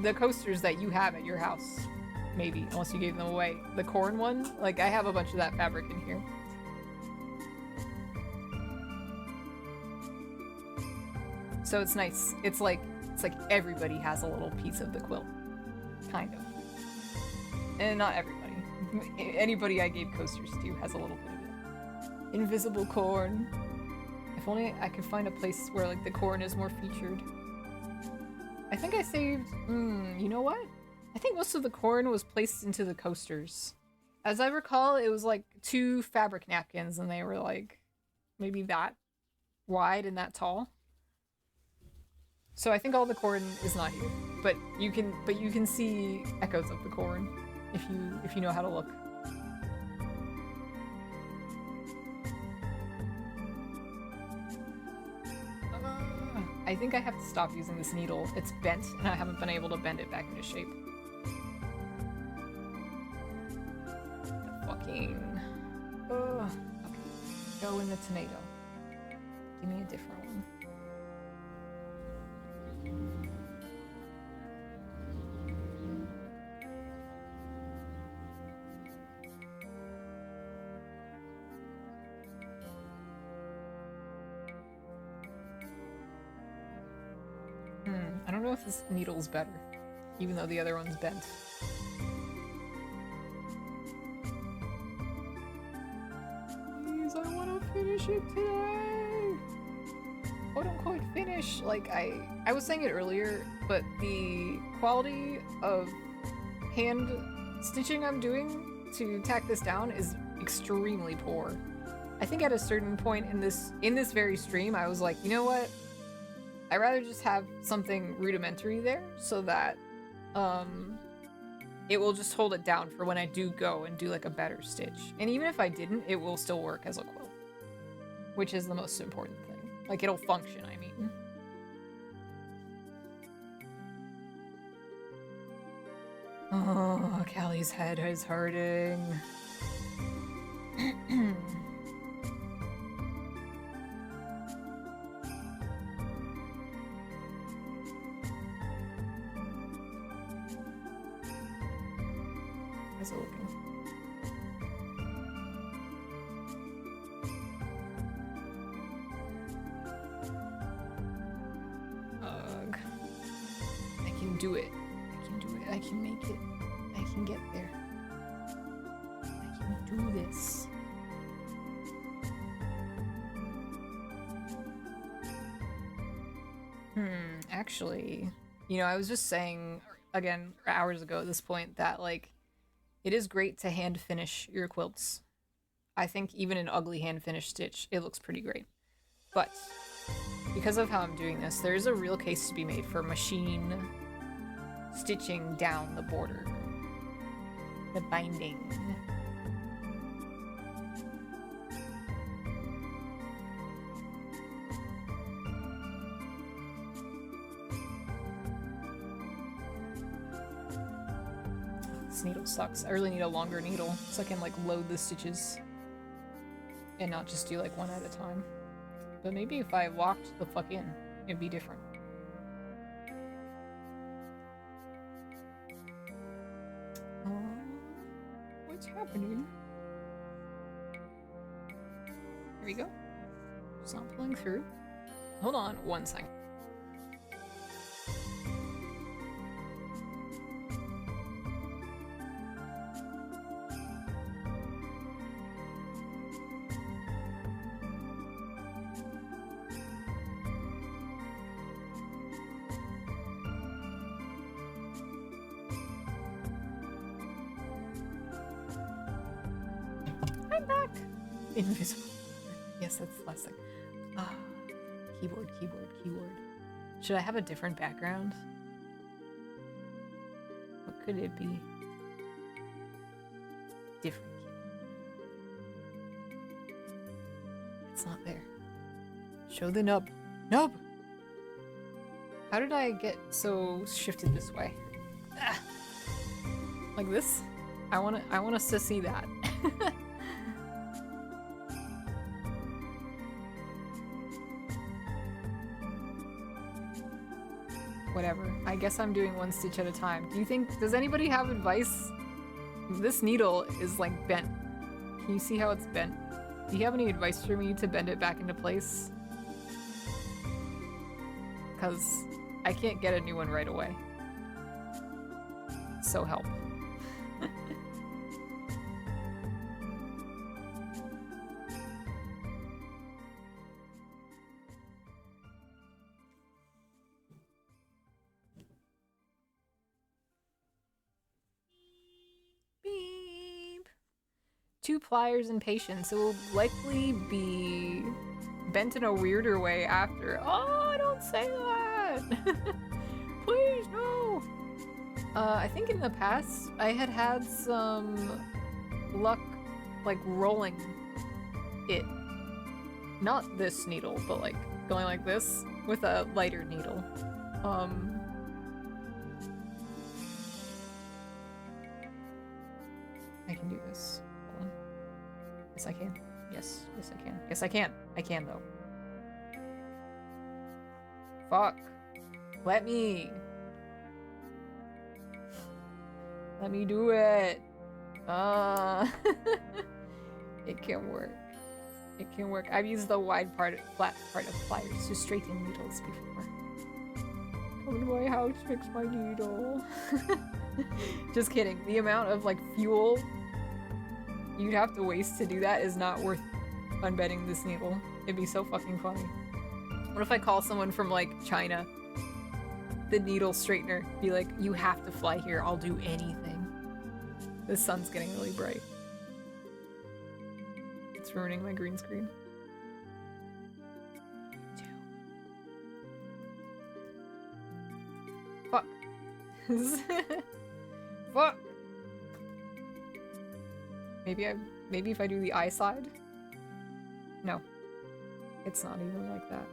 The coasters that you have at your house, maybe, unless you gave them away. The corn one, like I have a bunch of that fabric in here. So it's nice. It's like everybody has a little piece of the quilt. Kind of. And not everybody. Anybody I gave coasters to has a little bit of it. Invisible corn. If only I could find a place where like the corn is more featured. I think I saved, you know what? I think most of the corn was placed into the coasters. As I recall, it was like 2 fabric napkins and they were like maybe that wide and that tall. So I think all the corn is not here, but you can see echoes of the corn if you know how to look. I think I have to stop using this needle. It's bent, and I haven't been able to bend it back into shape. The fucking... okay. Go in the tomato. Give me a different one. I don't know if this needle's better, even though the other one's bent. Please, I want to finish it today! Quote unquote finish. Like, I was saying it earlier, but the quality of hand stitching I'm doing to tack this down is extremely poor. I think at a certain point in this very stream, I was like, you know what? I'd rather just have something rudimentary there so that it will just hold it down for when I do go and do like a better stitch. And even if I didn't, it will still work as a quilt, which is the most important thing. Like, it'll function, I mean. Oh, Callie's head is hurting. How's it looking? Ugh. I can do it. I can do it. I can make it. I can get there. I can do this. Actually, you know, I was just saying, again, hours ago at this point, that, like, it is great to hand finish your quilts. I think even an ugly hand finished stitch, it looks pretty great. But because of how I'm doing this, there is a real case to be made for machine stitching down the border. The binding. This needle sucks. I really need a longer needle so I can like load the stitches and not just do like one at a time. But maybe if I walked the fuck in, it'd be different. What's happening? Here we go. It's not pulling through. Hold on one second. Invisible. Yes, that's the last thing. Ah, keyboard, keyboard, keyboard. Should I have a different background? What could it be? Different keyboard. It's not there. Show the nub. Nub! How did I get so shifted this way? Ah. Like this? I want us to see that. Whatever. I guess I'm doing one stitch at a time. Does anybody have advice? This needle is like bent. Can you see how it's bent? Do you have any advice for me to bend it back into place? Because I can't get a new one right away. So help. Beep. 2 pliers and patience. It will likely be bent in a weirder way after. Oh, don't say that! Please, no! I think in the past I had some luck, like, rolling it. Not this needle, but like going like this with a lighter needle. I can do this. Hold on. Yes, I can. Yes, yes, I can. Yes, I can. I can, though. Fuck. Let me. Let me do it. It can work. It can work. I've used the flat part of pliers to straighten needles before. Come to my house, fix my needle. Just kidding. The amount of like fuel you'd have to waste to do that is not worth unbending this needle. It'd be so fucking funny. What if I call someone from like China, the needle straightener, be like, you have to fly here, I'll do anything. The sun's getting really bright. It's ruining my green screen. 2. Fuck. Fuck. Maybe if I do the eye side? No. It's not even like that.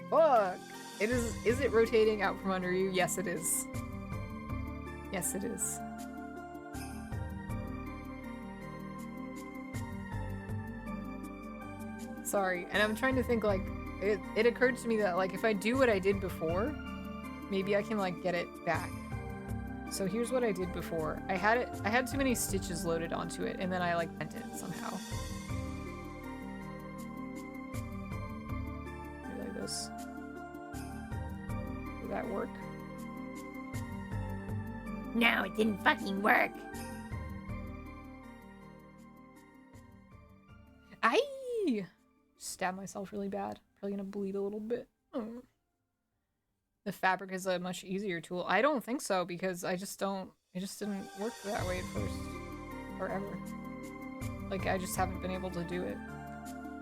Fuck! Is it rotating out from under you? Yes, it is. Yes, it is. Sorry, and I'm trying to think, like, it occurred to me that, like, if I do what I did before, maybe I can, like, get it back. So here's what I did before. I had too many stitches loaded onto it, and then I, like, bent it somehow. Like this. Did that work? No, it didn't fucking work. Aye! Stabbed myself really bad. Probably gonna bleed a little bit. Oh. The fabric is a much easier tool. I don't think so, because it just didn't work that way at first. Or ever. Like, I just haven't been able to do it.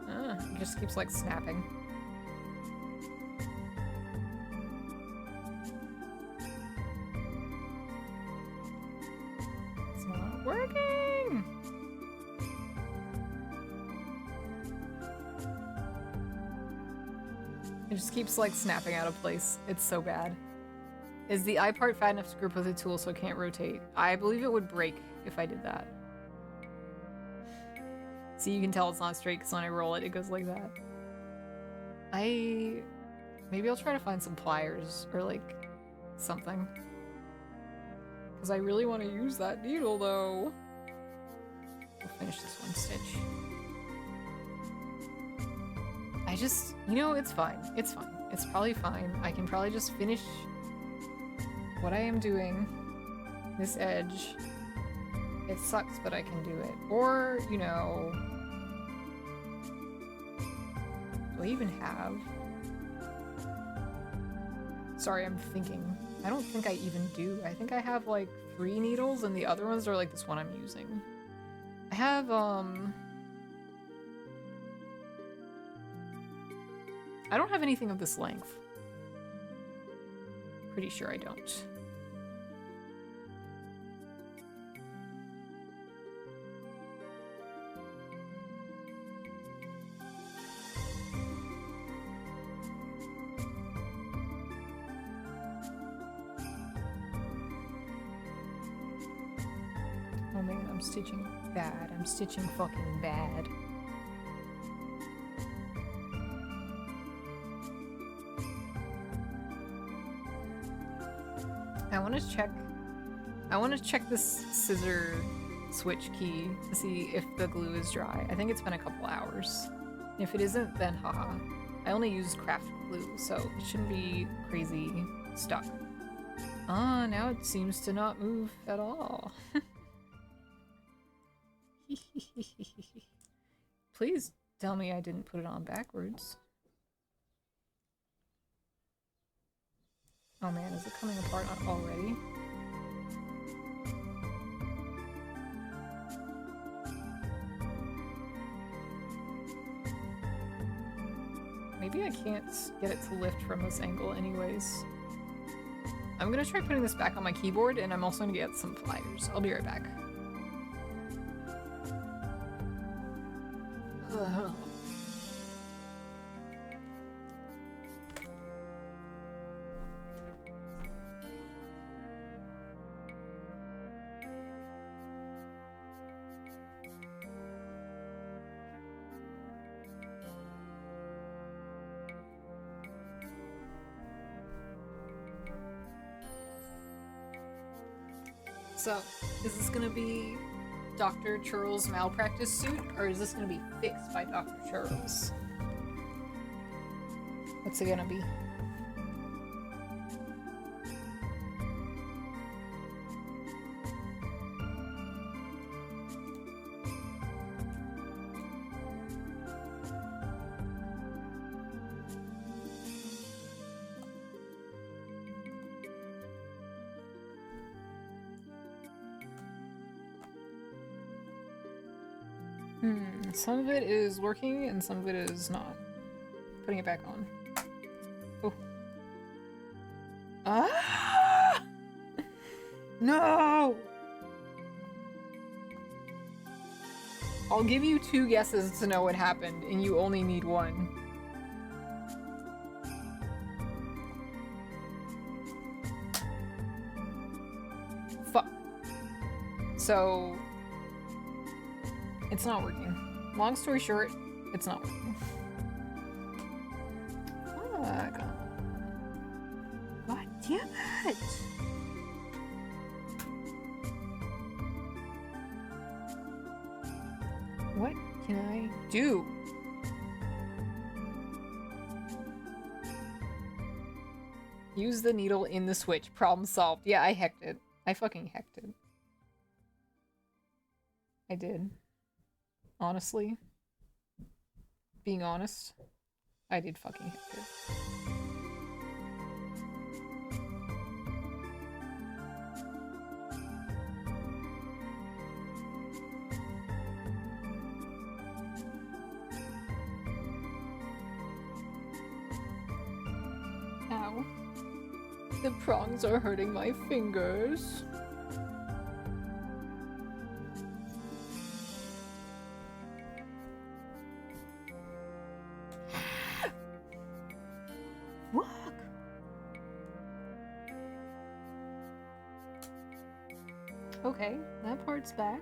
It just keeps, like, snapping. It's not working! It just keeps, like, snapping out of place. It's so bad. Is the eye part fat enough to grip with a tool so it can't rotate? I believe it would break if I did that. See, you can tell it's not straight because when I roll it, it goes like that. Maybe I'll try to find some pliers or, like, something. Because I really want to use that needle, though. I'll finish this one stitch. You know, it's fine. It's fine. It's probably fine. I can probably just finish what I am doing. This edge. It sucks, but I can do it. Or, you know... Do I even have... Sorry, I'm thinking. I don't think I even do. I think I have, like, 3 needles, and the other ones are, like, this one I'm using. I have, I don't have anything of this length. Pretty sure I don't. Oh man, I'm stitching bad. I'm stitching fucking bad. I want to check this scissor switch key to see if the glue is dry. I think it's been a couple hours. If it isn't, then haha. I only use craft glue, so it shouldn't be crazy stuck. Ah, now it seems to not move at all. Please tell me I didn't put it on backwards. Oh man, is it coming apart already? Maybe I can't get it to lift from this angle anyways. I'm gonna try putting this back on my keyboard, and I'm also gonna get some pliers. I'll be right back. So, is this gonna be Dr. Churl's malpractice suit, or is this gonna be fixed by Dr. Churl's? What's it gonna be? Some of it is working and some of it is not. Putting it back on. Oh. Ah! No! I'll give you 2 guesses to know what happened, and you only need 1. Fuck. So... it's not working. Long story short, it's not working. Fuck. God damn it! What can I do? Use the needle in the switch. Problem solved. Yeah, I hecked it. I fucking hecked it. I did. Honestly, being honest, I did fucking heck it. Ow. The prongs are hurting my fingers. Okay, that part's back.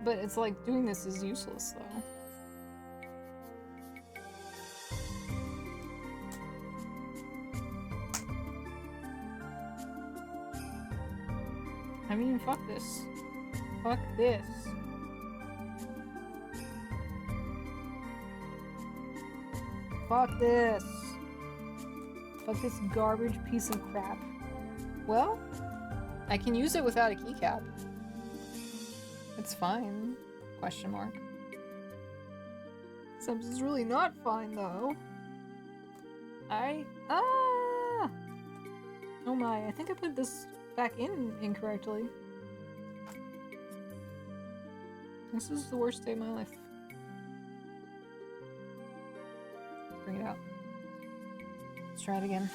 But it's like doing this is useless though. I mean, fuck this. Fuck this. Fuck this. Fuck this garbage piece of crap. Well, I can use it without a keycap. It's fine. Question mark. Something's really not fine though. Oh my, I think I put this back in incorrectly. This is the worst day of my life. Let's bring it out. Let's try it again.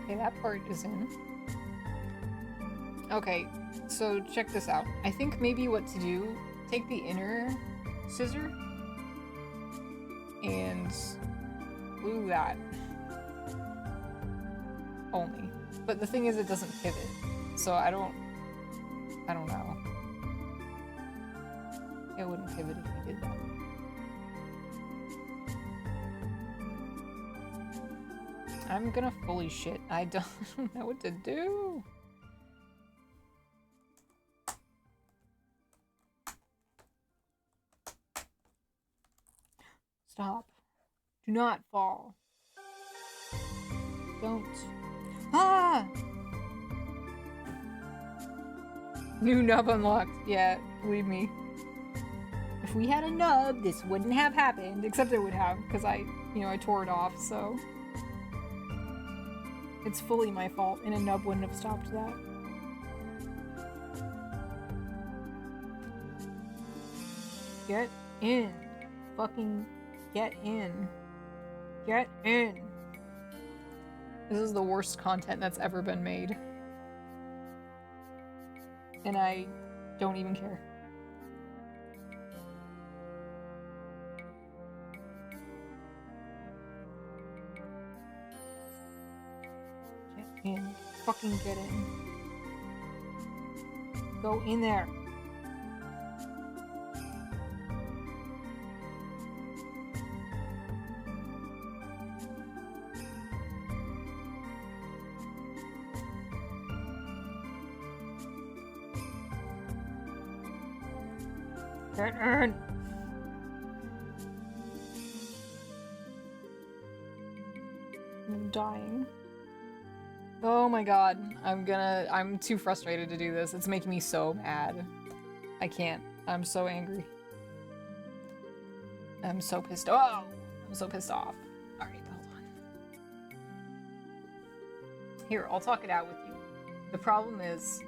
Okay, that part is in. Okay, so check this out. I think maybe what to do, take the inner scissor and glue that only. But the thing is, it doesn't pivot, so I don't know. It wouldn't pivot if you did that. I'm gonna fully shit. I don't know what to do. Stop. Do not fall. Don't. Ah! New nub unlocked. Yeah, believe me. If we had a nub, this wouldn't have happened. Except it would have, because I tore it off, so. It's fully my fault, and a nub wouldn't have stopped that. Get in. Fucking get in. Get in. This is the worst content that's ever been made. And I don't even care. Get in. Fucking get in. Go in there. Get in! I'm dying. Oh my god. I'm too frustrated to do this. It's making me so mad. I can't. I'm so angry. I'm so pissed off. I'm so pissed off. Alright, hold on. Here, I'll talk it out with you. The problem is,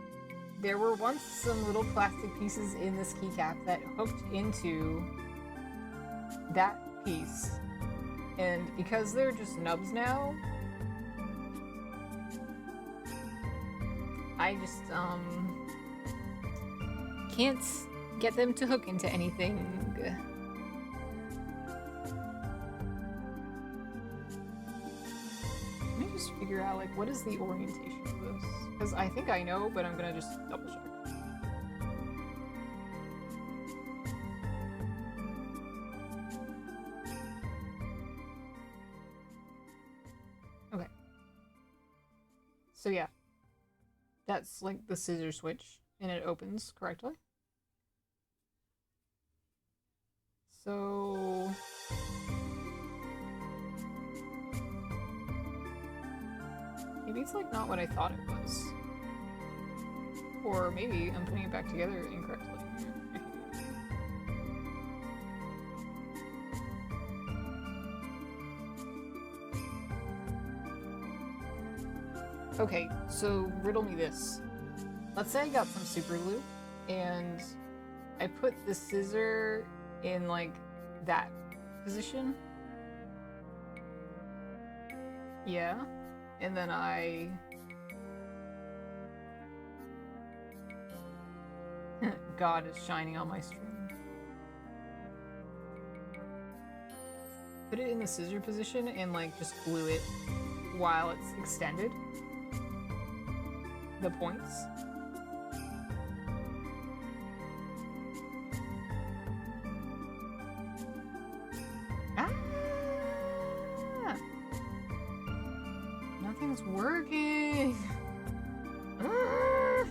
there were once some little plastic pieces in this keycap that hooked into that piece. And because they're just nubs now, I just, can't get them to hook into anything. Let me just figure out, like, what is the orientation of this? Because I think I know, but I'm gonna just double check. Okay. So yeah. That's like the scissor switch, and it opens correctly. So... maybe it's like not what I thought it was. Or maybe I'm putting it back together incorrectly. Okay, so riddle me this. Let's say I got some super glue, and I put the scissor in, like, that position. Yeah. And then I... God is shining on my stream. Put it in the scissor position and, like, just glue it while it's extended. The points. Ah! Nothing's working. Ah!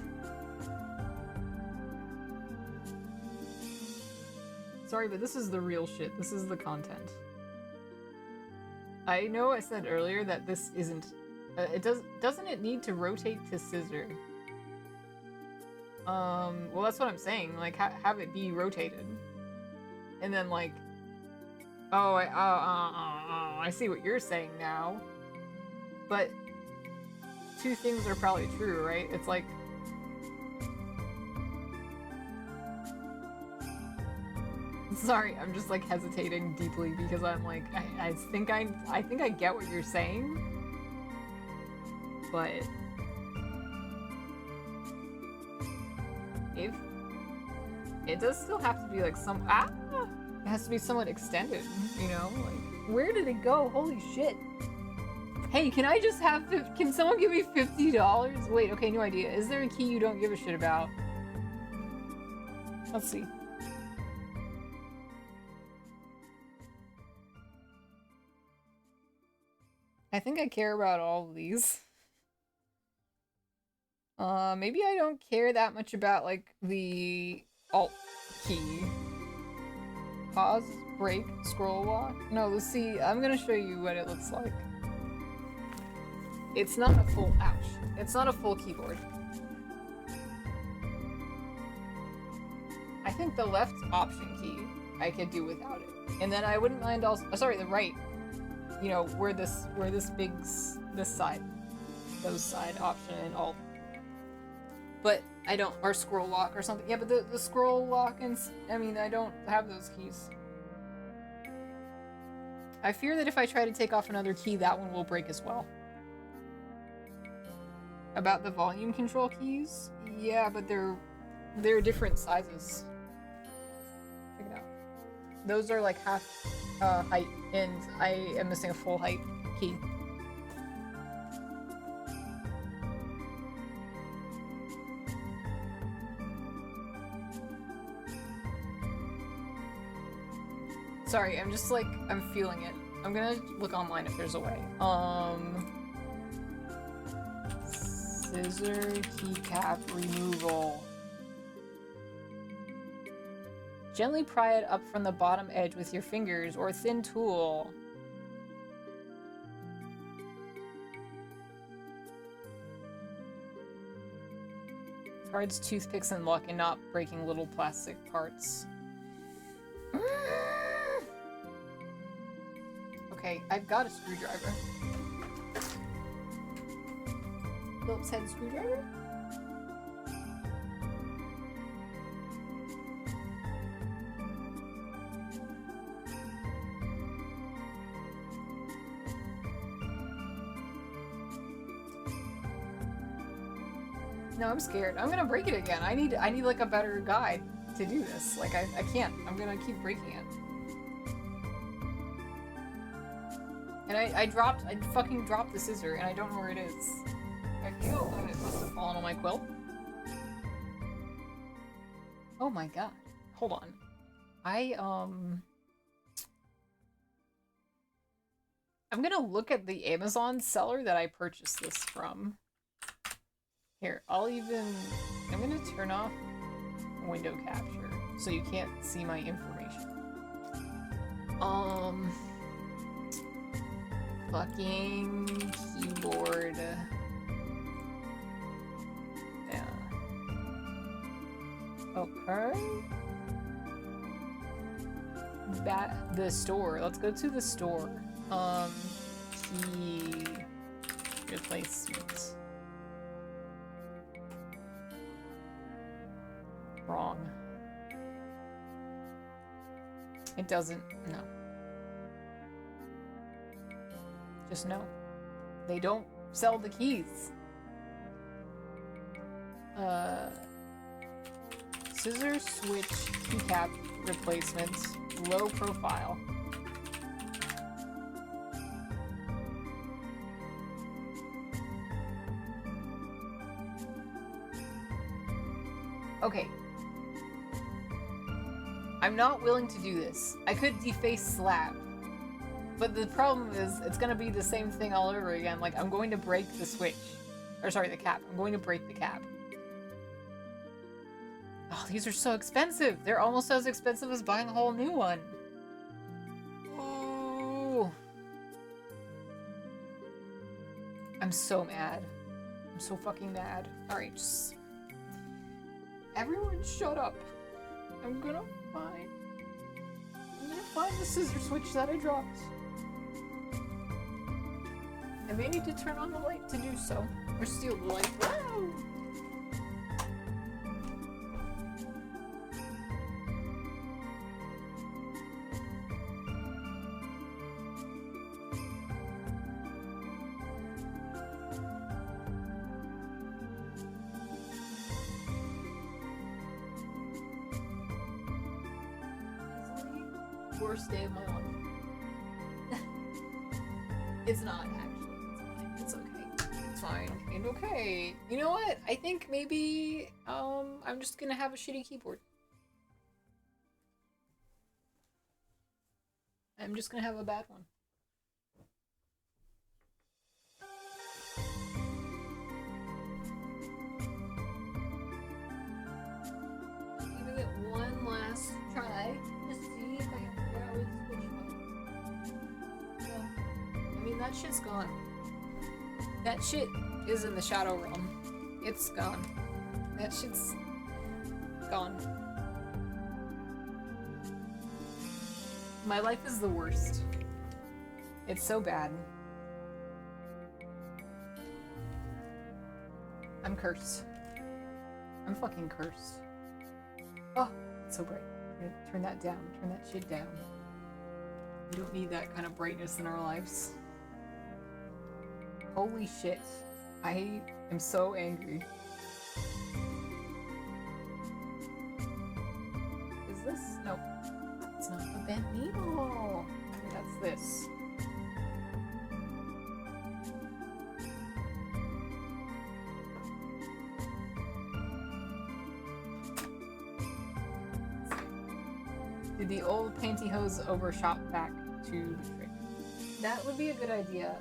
Sorry, but this is the real shit. This is the content. I know I said earlier that this isn't... doesn't it need to rotate to scissor? Well, that's what I'm saying. Like, have it be rotated. And then, like... Oh, I see what you're saying now. But... two things are probably true, right? It's like... Sorry, I'm just like hesitating deeply because I'm like, I think I get what you're saying, but if it does still have to be like it has to be somewhat extended, you know? Like, where did it go? Holy shit! Hey, can I just have? Can someone give me $50? Wait, okay, new idea. Is there a key you don't give a shit about? Let's see. I think I care about all of these. Maybe I don't care that much about, like, the Alt key. Pause, break, scroll walk. No, let's see. I'm gonna show you what it looks like. It's not a full, ouch. It's not a full keyboard. I think the left option key I could do without it. And then I wouldn't mind also, sorry, the right. You know, where this this side, those side option and alt. But I don't, or scroll lock or something. Yeah, but the scroll lock and, I mean, I don't have those keys. I fear that if I try to take off another key, that one will break as well. About the volume control keys? Yeah, but they're different sizes. Check it out. Those are like half height, and I am missing a full height key. Sorry, I'm just like, I'm feeling it. I'm gonna look online if there's a way. Scissor keycap removal. Gently pry it up from the bottom edge with your fingers or thin tool. Cards, toothpicks, and luck, and not breaking little plastic parts. Okay, I've got a screwdriver. Phillips head screwdriver? No, I'm scared. I'm gonna break it again. I need like a better guide to do this. Like I can't. I'm gonna keep breaking it. And I fucking dropped the scissor and I don't know where it is. I feel that it must have fallen on my quilt. Oh my god. Hold on. I'm gonna look at the Amazon seller that I purchased this from. Here, I'm gonna turn off window capture so you can't see my information. Fucking keyboard. Yeah. Okay. The store. Let's go to the store. Key replacement. Wrong. It doesn't. No. Just no. They don't sell the keys. Scissor switch keycap replacement. Low profile. Okay. I'm not willing to do this. I could deface slab. But the problem is, it's gonna be the same thing all over again. Like, I'm going to break the switch. Or sorry, the cap. I'm going to break the cap. Oh, these are so expensive! They're almost as expensive as buying a whole new one. Ooh. I'm so mad. I'm so fucking mad. Alright, just... Everyone shut up. I'm gonna find the scissor switch that I dropped. I may need to turn on the light to do so. Or steal the light. Wow! Worst day of my life. It's not actually. It's fine. It's okay. It's fine and okay. You know what? I think maybe I'm just gonna have a shitty keyboard. I'm just gonna have a bad one. Giving it one last try. See if I can figure out where the switch went. No. I mean, that shit's gone. That shit is in the shadow realm. It's gone. That shit's gone. My life is the worst. It's so bad. I'm cursed. I'm fucking cursed. Oh, it's so bright. Turn that down. Turn that shit down. We don't need that kind of brightness in our lives. Holy shit. I am so angry. Is this? Nope. It's not a bent needle. That's this. Did the old pantyhose overshot back to the trick? That would be a good idea.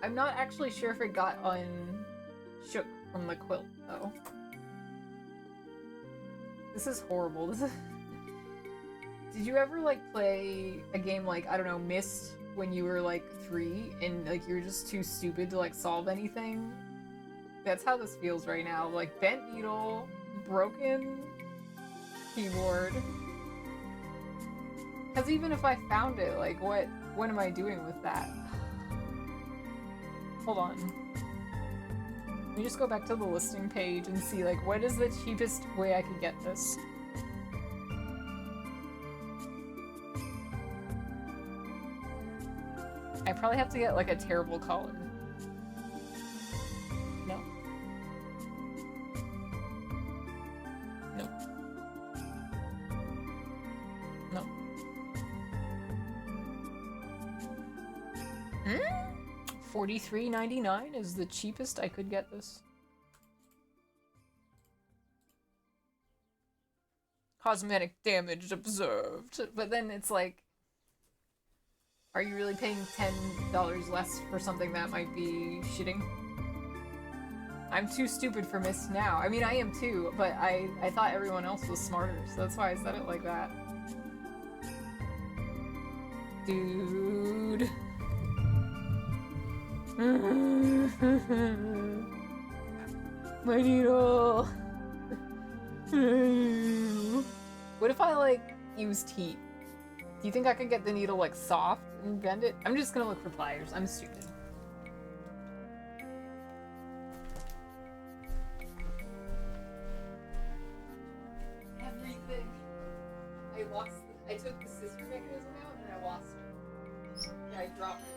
I'm not actually sure if it got unshook from the quilt, though. This is horrible. This is... Did you ever, like, play a game like, I don't know, Myst when you were, like, 3 and, like, you were just too stupid to, like, solve anything? That's how this feels right now. Like, bent needle, broken keyboard. Because even if I found it, like, what am I doing with that? Hold on. Let me just go back to the listing page and see, like, what is the cheapest way I could get this? I probably have to get, like, a terrible color. No. No. No. $43.99 is the cheapest I could get this. Cosmetic damage observed. But then it's like, are you really paying $10 less for something that might be shitting? I'm too stupid for Myst now. I mean, I am too, but I thought everyone else was smarter, so that's why I said it like that. Dude. My needle. What if I, like, used heat? Do you think I could get the needle, like, soft and bend it? I'm just gonna look for pliers. I'm stupid. Everything. I took the scissor mechanism out and I lost it. Yeah, I dropped it.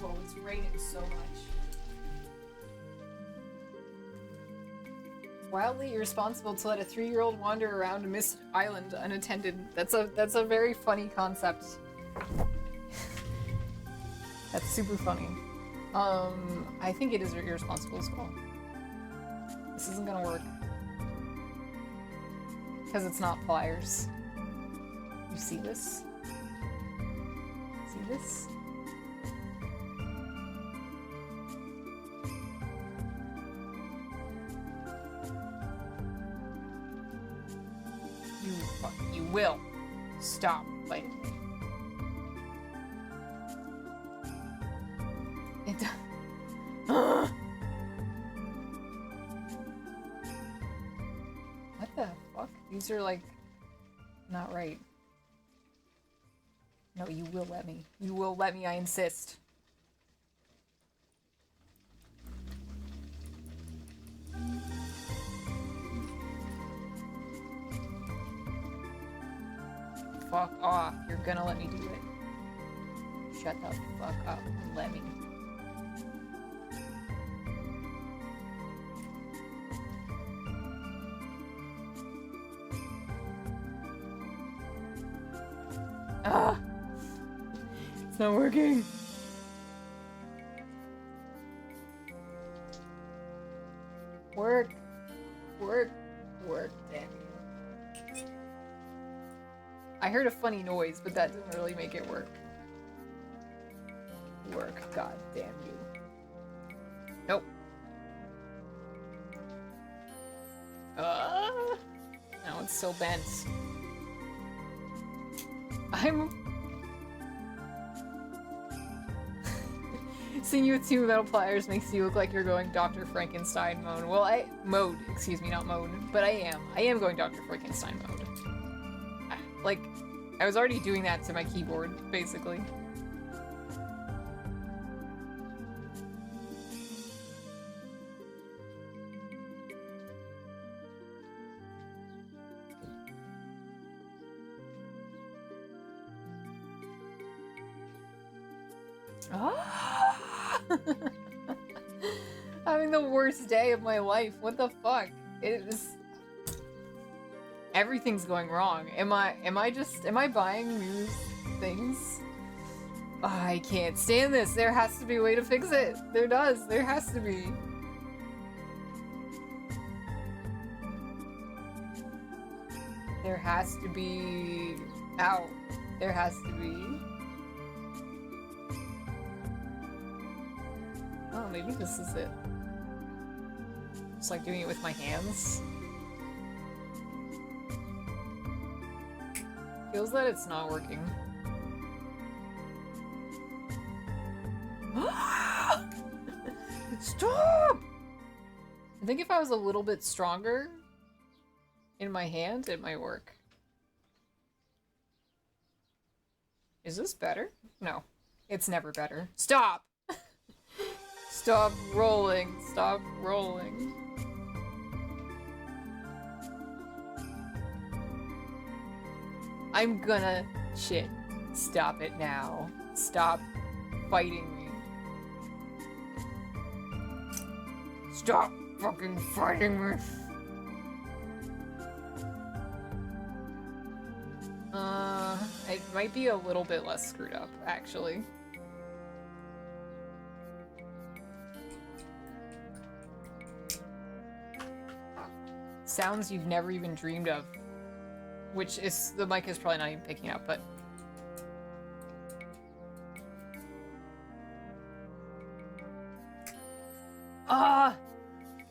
Whoa, it's raining so much. Wildly irresponsible to let a 3-year-old wander around Mist Island unattended. That's a very funny concept. That's super funny. I think it is irresponsible as well. This isn't gonna work. Because it's not pliers. You see this? See this? You will stop fighting me. It does. What the fuck? These are like not right. No, you will let me. You will let me, I insist. Fuck off. You're gonna let me do it. Shut the fuck up and let me. Ah! It's not working. Work. Work. Work. Damn you. I heard a funny noise, but that didn't really make it work. Work. God damn you. Nope. Now it's so bent. Seeing you with two metal pliers makes you look like you're going Dr. Frankenstein mode. Well, excuse me, not mode, but I am going Dr. Frankenstein mode. I was already doing that to my keyboard, basically. Having the worst day of my life. What the fuck? It is. Everything's going wrong. Am I buying new things? Oh, I can't stand this. There has to be a way to fix it. There does. There has to be. There has to be. Ow. There has to be. Oh, maybe this is it. Just like doing it with my hands. Feels that it's not working. Stop! I think if I was a little bit stronger in my hand, it might work. Is this better? No. It's never better. Stop! Stop rolling. Stop rolling. I'm gonna shit. Stop it now. Stop fighting me. Stop fucking fighting me. It might be a little bit less screwed up, actually. Sounds you've never even dreamed of. Which is, the mic is probably not even picking up, but...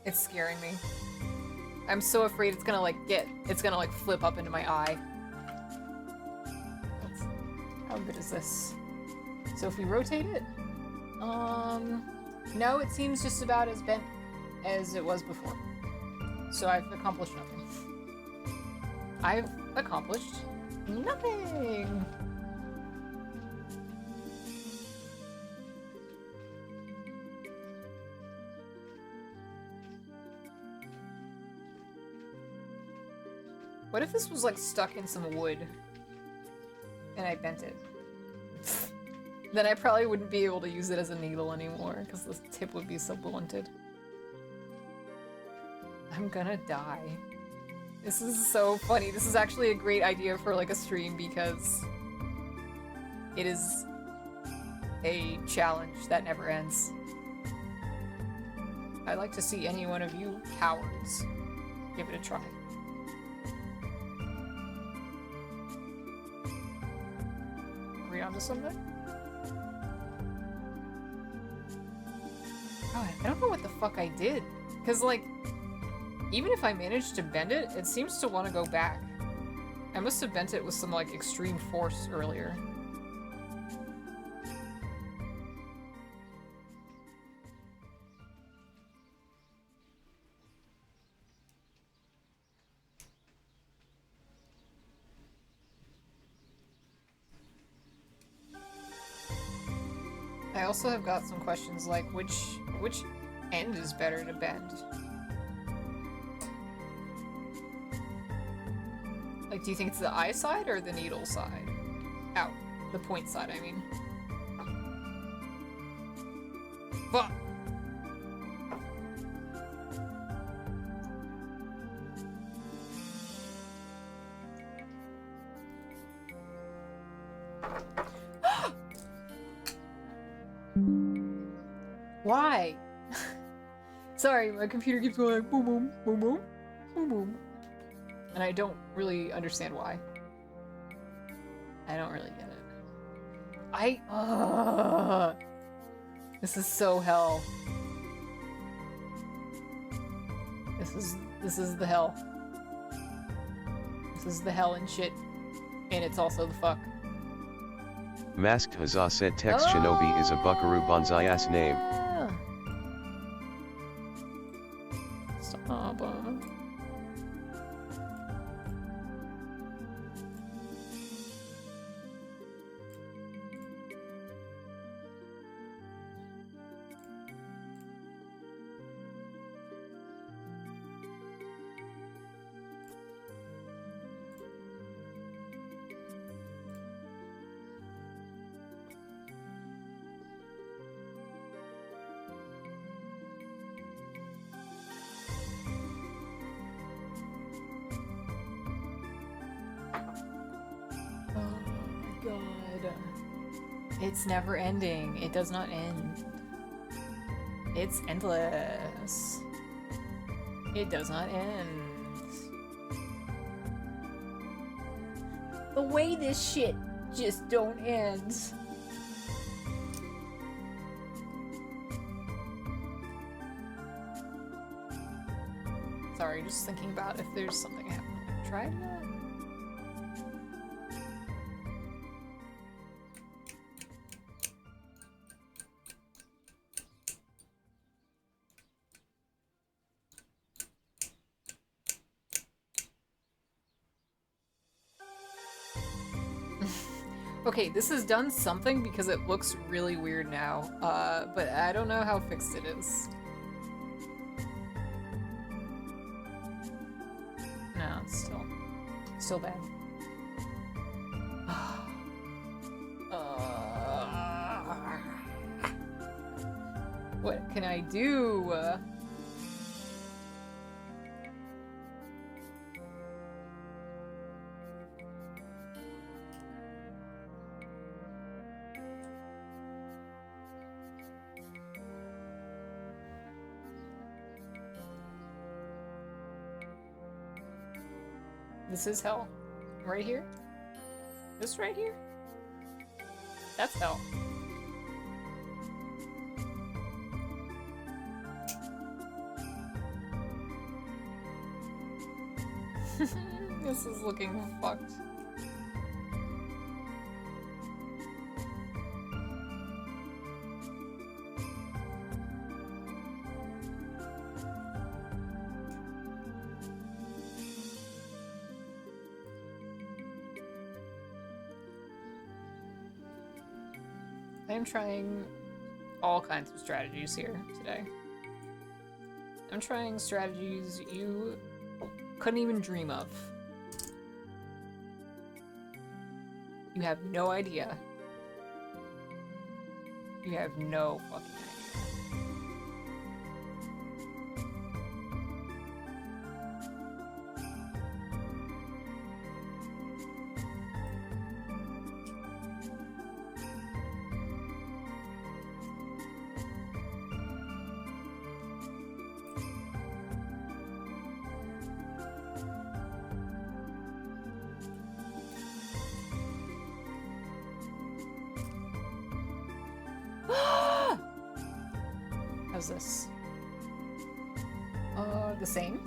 It's scaring me. I'm so afraid it's gonna flip up into my eye. How good is this? So if we rotate it? No, it seems just about as bent as it was before. So I've accomplished nothing. I've accomplished nothing! What if this was like stuck in some wood and I bent it? Then I probably wouldn't be able to use it as a needle anymore because the tip would be so blunted. I'm gonna die. This is so funny. This is actually a great idea for like a stream because it is a challenge that never ends. I'd like to see any one of you cowards give it a try. around to something? God, I don't know what the fuck I did. Because, like, even if I managed to bend it, it seems to want to go back. I must have bent it with some, like, extreme force earlier. I also have got some questions like which end is better to bend? Like, do you think it's the eye side or the needle side? Out. The point side, I mean. Fuck! Why? Sorry, my computer keeps going like boom boom, boom boom, boom boom. And I don't really understand why. I don't really get it. This is so hell. This is the hell. This is the hell and shit. And it's also the fuck. Masked Huzzah said Tex Shinobi is a buckaroo bonsai ass name. Stop. It's never ending. It does not end. It's endless. It does not end. The way this shit just don't end. Sorry, just thinking about if there's something I haven't tried yet. Okay, this has done something because it looks really weird now, but I don't know how fixed it is. No, it's still bad. What can I do? This is hell. Right here? This right here? That's hell. This is looking fucked. I am trying all kinds of strategies here today. I'm trying strategies you couldn't even dream of. You have no idea. You have no fucking idea. does this? The same?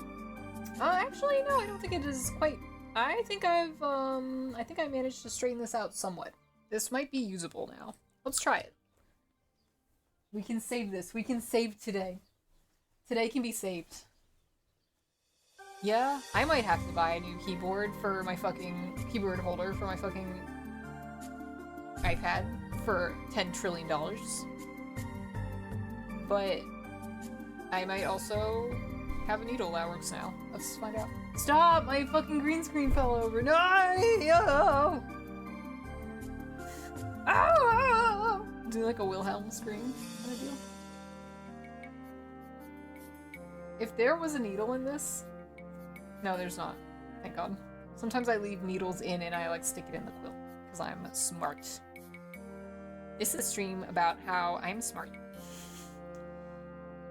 Actually, no, I don't think it is quite. I think I managed to straighten this out somewhat. This might be usable now. Let's try it. We can save this. We can save today. Today can be saved. Yeah, I might have to buy a new keyboard for my fucking keyboard holder for my fucking iPad for $10 trillion. But I might also have a needle that works now. Let's find out. Stop! My fucking green screen fell over. No! Oh! Oh! Do like a Wilhelm scream kind of deal. If there was a needle in this... No, there's not. Thank God. Sometimes I leave needles in and I like stick it in the quilt. Because I'm smart. This is a stream about how I'm smart.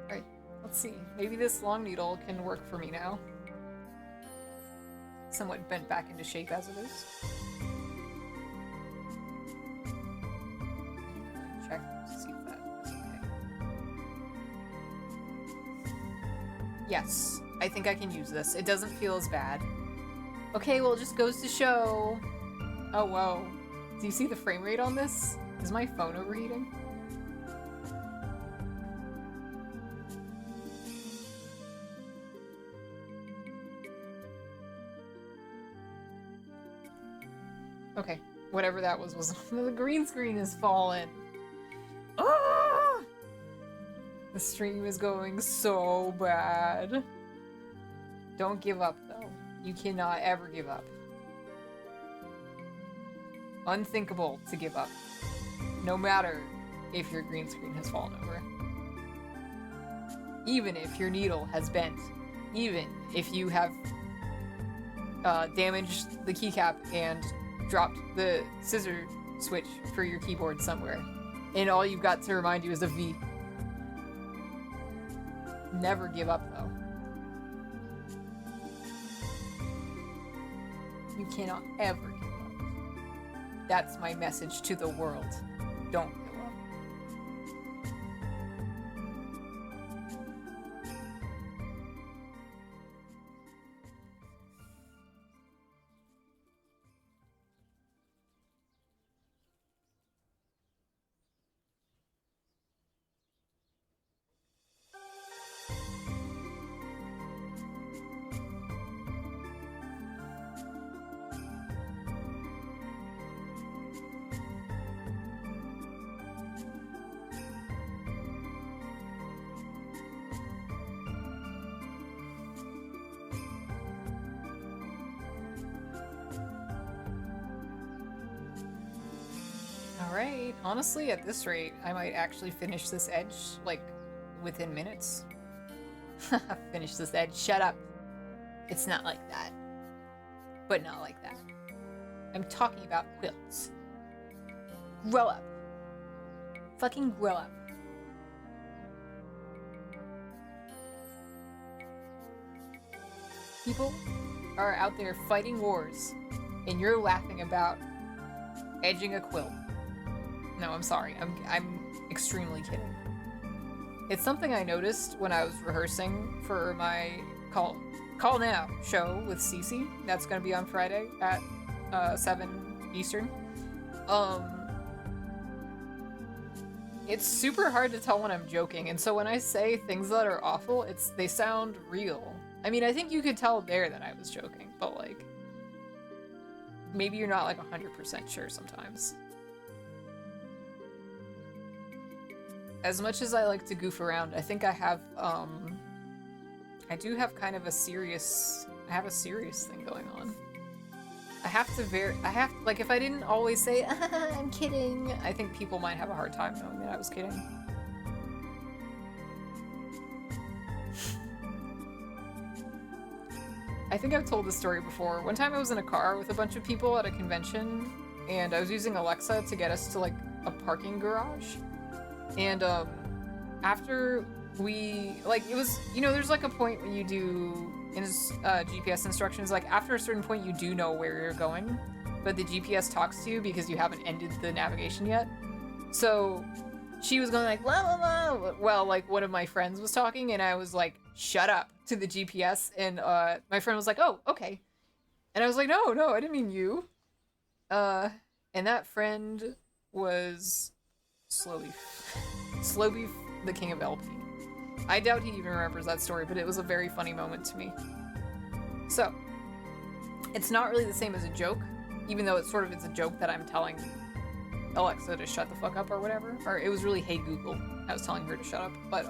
Alright, let's see. Maybe this long needle can work for me now. Somewhat bent back into shape as it is. Check to see if that is okay. Yes, I think I can use this. It doesn't feel as bad. Okay, well, it just goes to show. Oh, whoa. Do you see the frame rate on this? Is my phone overheating? Okay, whatever that was the green screen is falling. Ah! The stream is going so bad. Don't give up, though. You cannot ever give up. Unthinkable to give up. No matter if your green screen has fallen over. Even if your needle has bent. Even if you have damaged the keycap and dropped the scissor switch for your keyboard somewhere. And all you've got to remind you is a V. Never give up, though. You cannot ever give up. That's my message to the world. Don't give up. Alright, honestly, at this rate, I might actually finish this edge, like, within minutes. Finish this edge, shut up. It's not like that. But not like that. I'm talking about quilts. Grow up. Fucking grow up. People are out there fighting wars, and you're laughing about edging a quilt. No, I'm sorry. I'm extremely kidding. It's something I noticed when I was rehearsing for my Call Now show with Cece. That's going to be on Friday at 7 Eastern. It's super hard to tell when I'm joking, and so when I say things that are awful, they sound real. I mean, I think you could tell there that I was joking, but like, maybe you're not like 100% sure sometimes. As much as I like to goof around, I think I have, I do have kind of a serious thing going on. like, if I didn't always say, I'm kidding, I think people might have a hard time knowing that I was kidding. I think I've told this story before. One time I was in a car with a bunch of people at a convention, and I was using Alexa to get us to, like, a parking garage. And, after we, like, it was, you know, there's, like, a point when you do, in GPS instructions, like, after a certain point you do know where you're going, but the GPS talks to you because you haven't ended the navigation yet. So, she was going like, blah, blah, blah. Well, like, one of my friends was talking, and I was like, shut up to the GPS. And my friend was like, oh, okay. And I was like, no, I didn't mean you. And that friend was Slowbeef, the king of LP. I doubt he even remembers that story, but it was a very funny moment to me. So, it's not really the same as a joke, even though it sort of is a joke that I'm telling Alexa to shut the fuck up or whatever. Or it was really, hey Google, I was telling her to shut up. But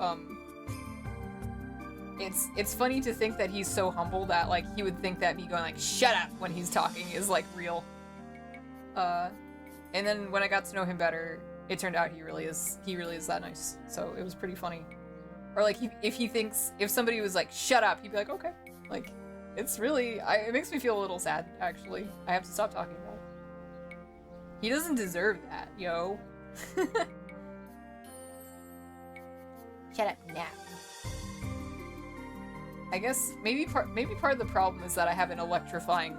it's funny to think that he's so humble that like he would think that me going like shut up when he's talking is like real. And then when I got to know him better, it turned out he really is that nice. So it was pretty funny. Or like if somebody was like shut up, he'd be like okay. Like it's really it makes me feel a little sad actually. I have to stop talking about it. He doesn't deserve that, yo. Shut up now. I guess maybe part of the problem is that I have an electrifying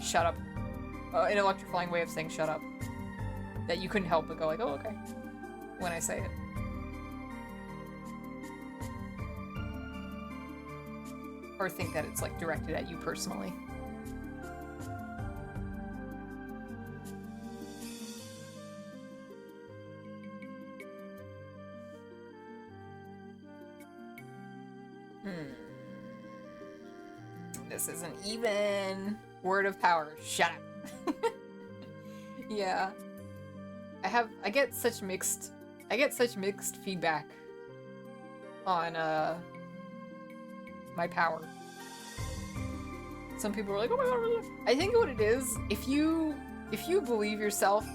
shut up, an electrifying way of saying shut up that you couldn't help but go like, oh okay, when I say it. Or think that it's like directed at you personally. This isn't even. Word of power. Shut up. Yeah. I get such mixed feedback on my power. Some people are like, oh my god. I think what it is, if you believe yourself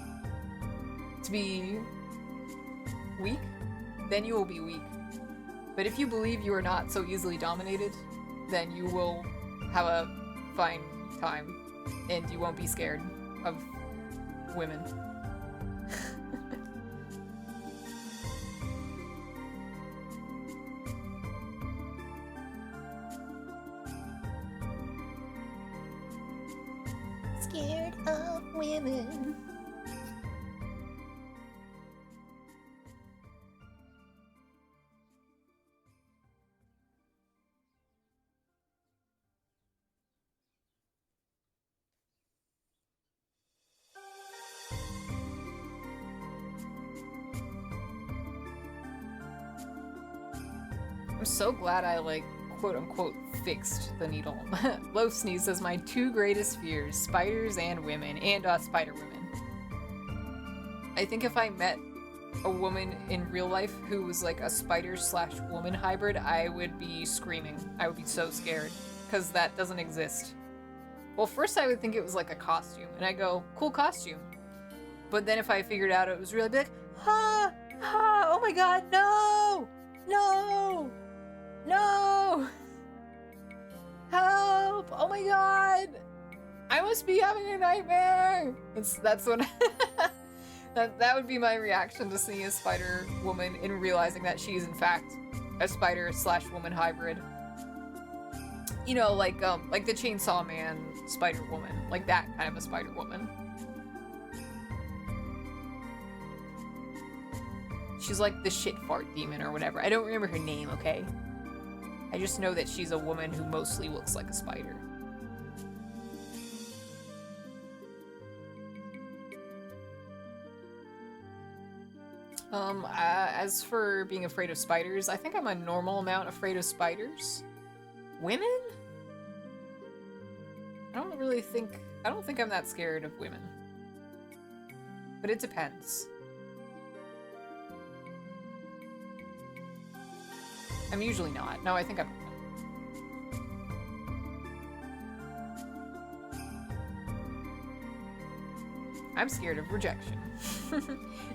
to be weak, then you will be weak. But if you believe you are not so easily dominated, then you will have a fine time, and you won't be scared of women. Scared of women. I'm so glad I, like, quote-unquote fixed the needle. Loaf Sneeze says, my two greatest fears, spiders and women, and spider women. I think if I met a woman in real life who was like a spider/woman hybrid, I would be screaming. I would be so scared, because that doesn't exist. Well, first I would think it was like a costume, and I go, cool costume. But then if I figured out it was real, I'd be like, oh my god, no! No! No! Help! Oh my god! I must be having a nightmare! That's what that would be my reaction to seeing a spider woman and realizing that she's in fact a spider/woman hybrid. You know, like the Chainsaw Man Spider Woman, like that kind of a Spider Woman. She's like the shit fart demon or whatever. I don't remember her name, okay? I just know that she's a woman who mostly looks like a spider. As for being afraid of spiders, I think I'm a normal amount afraid of spiders. Women? I don't think I'm that scared of women. But it depends. I'm usually not. No, I think I'm scared of rejection.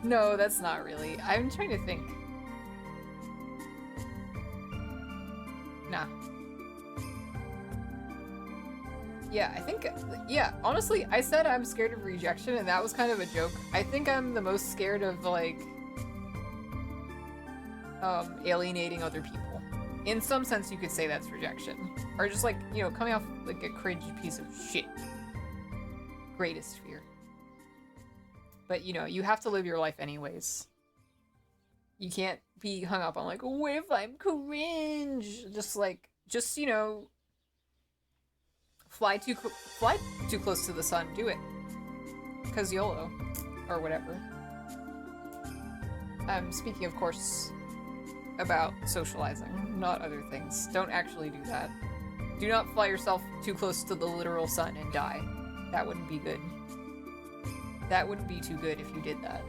No, that's not really. I'm trying to think. Nah. Yeah, I think, yeah, honestly, I said I'm scared of rejection, and that was kind of a joke. I think I'm the most scared of, like, alienating other people. In some sense, you could say that's rejection. Or just, like, you know, coming off, like, a cringe piece of shit. Greatest fear. But, you know, you have to live your life anyways. You can't be hung up on like, what if I'm cringe? Just you know, fly too close to the sun. Do it, cause YOLO, or whatever. I'm speaking, of course, about socializing, not other things. Don't actually do that. Do not fly yourself too close to the literal sun and die. That wouldn't be good. That wouldn't be too good if you did that.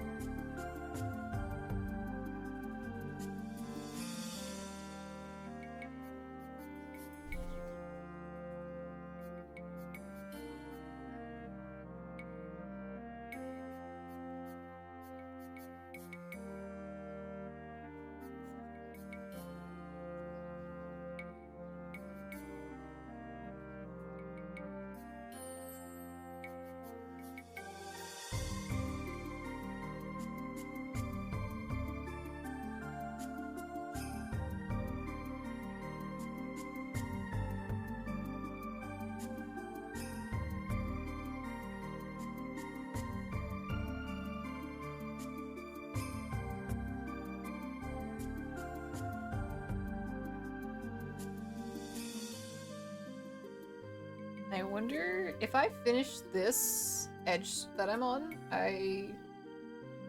I wonder if I finish this edge that I'm on,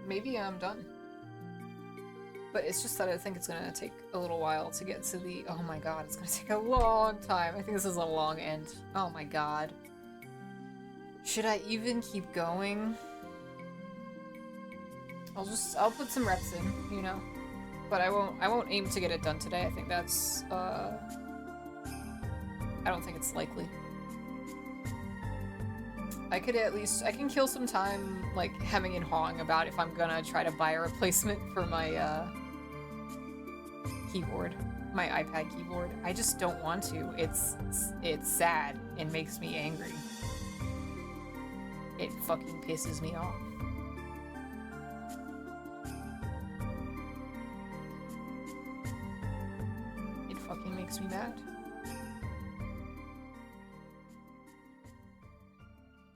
maybe I'm done. But it's just that I think it's gonna take a little while to get to the, oh my god, it's gonna take a long time. I think this is a long end. Oh my god. Should I even keep going? I'll put some reps in, you know. But I won't aim to get it done today. I think that's, I don't think it's likely. I can kill some time, like, hemming and hawing about if I'm gonna try to buy a replacement for my, keyboard. My iPad keyboard. I just don't want to. It's sad and makes me angry. It fucking pisses me off. It fucking makes me mad.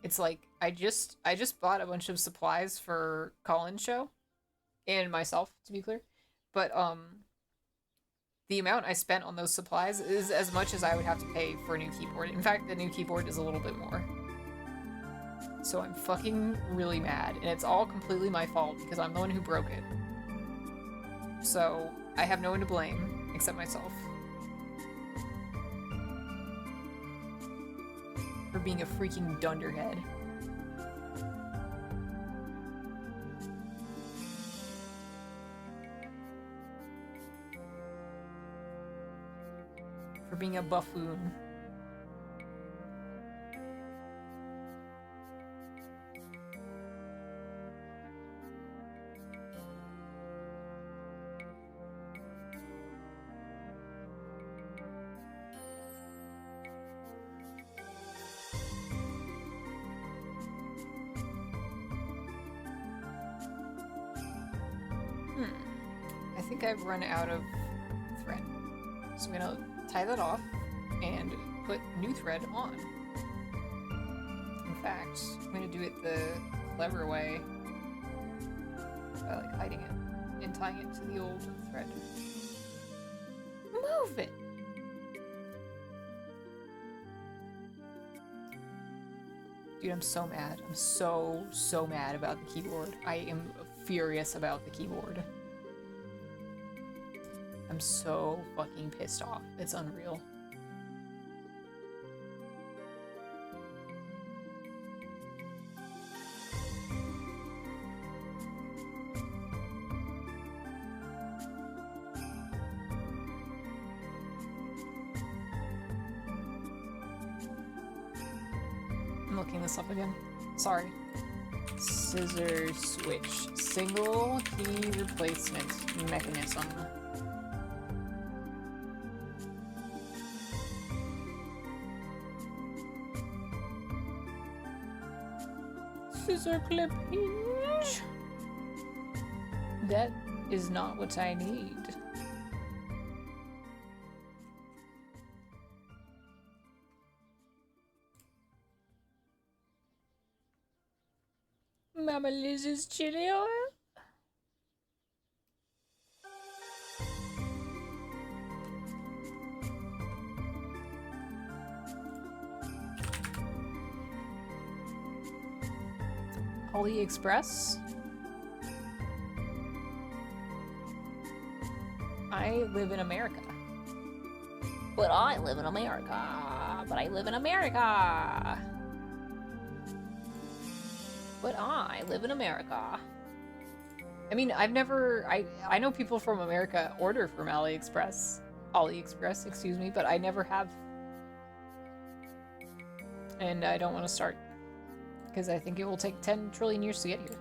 It's like, I just bought a bunch of supplies for Colin's show. And myself, to be clear. But, the amount I spent on those supplies is as much as I would have to pay for a new keyboard. In fact, the new keyboard is a little bit more. So I'm fucking really mad. And it's all completely my fault because I'm the one who broke it. So I have no one to blame except myself. For being a freaking dunderhead. For being a buffoon. I think I've run out of thread. So I'm gonna tie that off and put new thread on. In fact, I'm gonna do it the clever way by like hiding it and tying it to the old thread. Move it! Dude, I'm so mad. I'm so mad about the keyboard. I am furious about the keyboard. I'm so fucking pissed off. It's unreal. I'm looking this up again. Sorry. Scissor switch. Single key replacement mechanism. Scissor clip hinge. That is not what I need. Mama Liz's chili oil. AliExpress. I live in America. But I live in America. But I live in America. But I live in America. I mean, I've never... I know people from America order from AliExpress. AliExpress, excuse me, but I never have. And I don't want to start. Because I think it will take 10 trillion years to get here.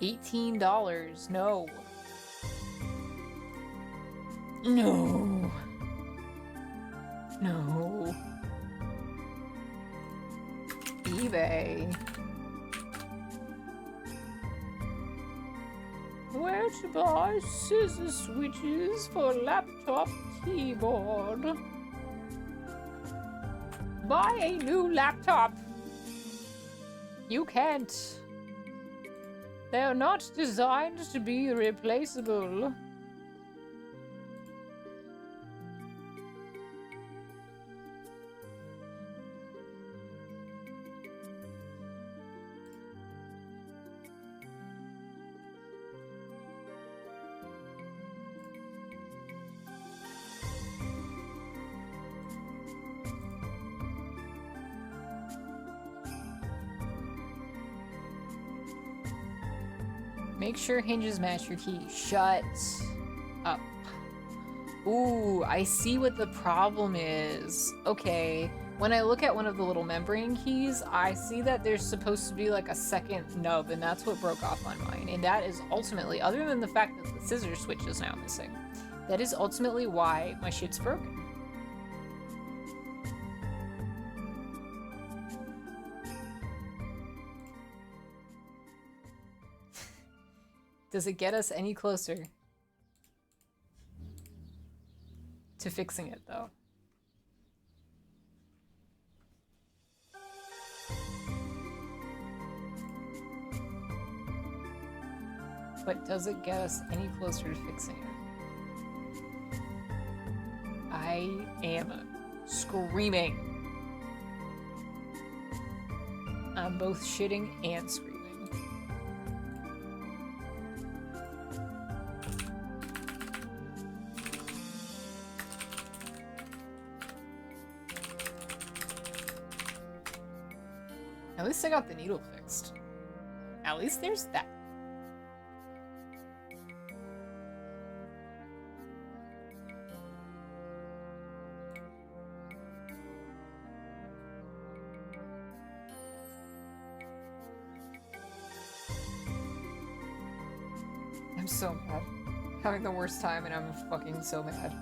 $18. No. No. No. eBay. Where to buy scissor switches for laptop keyboard? Buy a new laptop. You can't. They are not designed to be replaceable. Make sure hinges match your key. Shut up. Ooh, I see what the problem is. Okay, when I look at one of the little membrane keys, I see that there's supposed to be like a second nub, and that's what broke off on mine. And that is ultimately, other than the fact that the scissor switch is now missing, that is ultimately why my shit's broken. Does it get us any closer to fixing it, though? But does it get us any closer to fixing it? I am screaming. I'm both shitting and screaming. At least I got the needle fixed. At least there's that. I'm so mad. Having the worst time and I'm fucking so mad.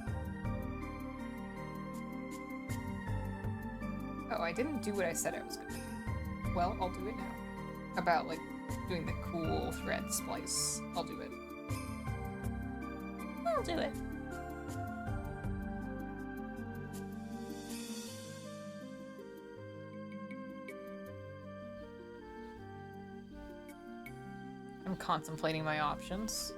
Oh, I didn't do what I said I was gonna do. Well, I'll do it now. About, like, doing the cool thread splice. I'll do it. I'll do it. I'm contemplating my options.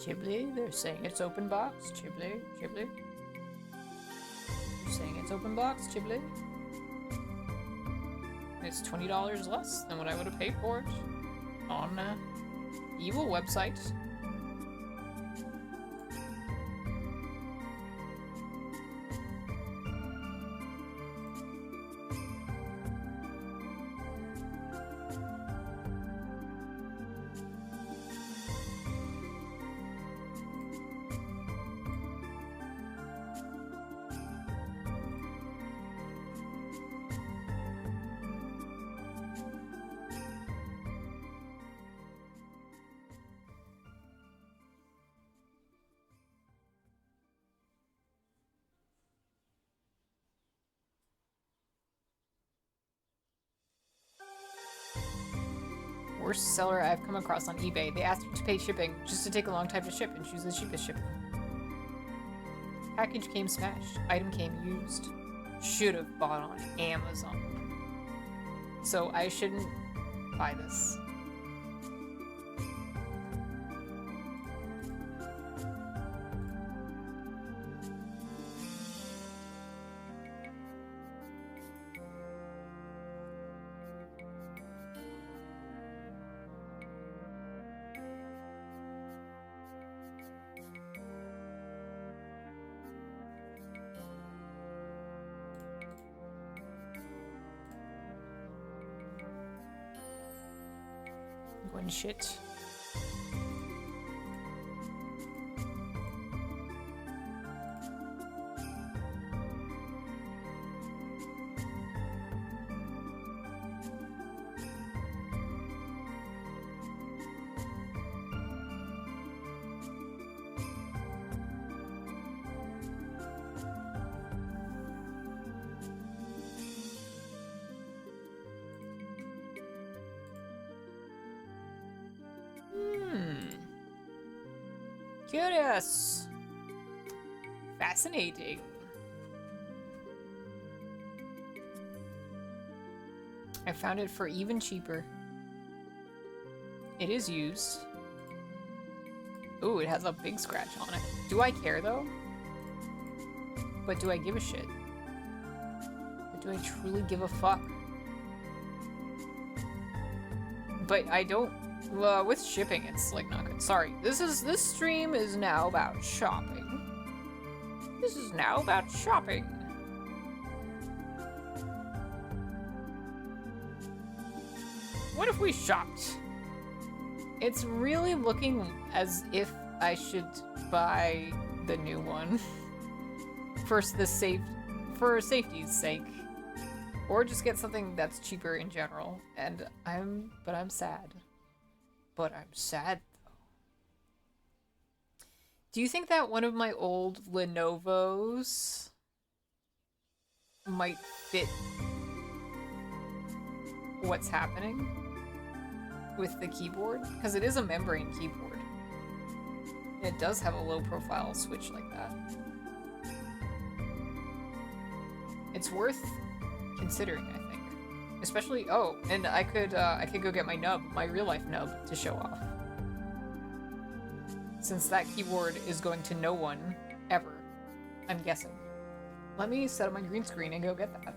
Chibli, they're saying it's open box. Chibli, Chibli. They're saying it's open box, Chibli. It's $20 less than what I would have paid for it on Evil website. Worst seller I've come across on eBay. They asked you to pay shipping just to take a long time to ship and choose the cheapest shipping. Package came smashed. Item came used. Should have bought on Amazon. So I shouldn't buy this. and shit. Curious. Fascinating. I found it for even cheaper. It is used. Ooh, it has a big scratch on it. Do I care though? But do I give a shit? But do I truly give a fuck? But I don't. With shipping, it's like not good. Sorry, this stream is now about shopping. This is now about shopping. What if we shopped? It's really looking as if I should buy the new one for safety's sake, or just get something that's cheaper in general. And I'm sad. But I'm sad, though. Do you think that one of my old Lenovo's might fit what's happening with the keyboard? Because it is a membrane keyboard. It does have a low-profile switch like that. It's worth considering, I think. Especially, oh, and I could go get my nub, my real-life nub, to show off. Since that keyboard is going to no one, ever, I'm guessing. Let me set up my green screen and go get that.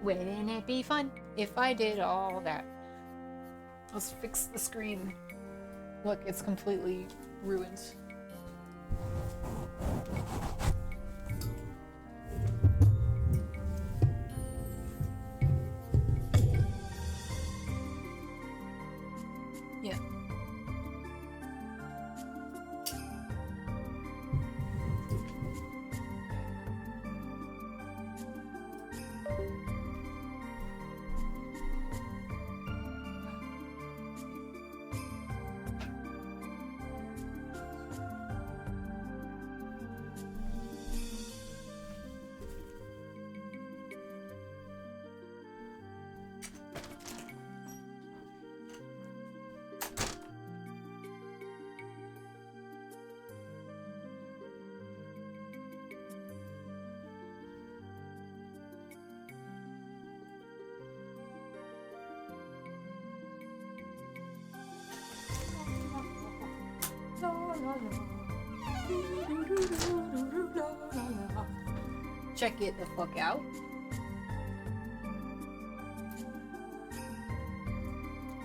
Wouldn't it be fun if I did all that? Let's fix the screen. Look, it's completely ruined. Yeah. Check it the fuck out.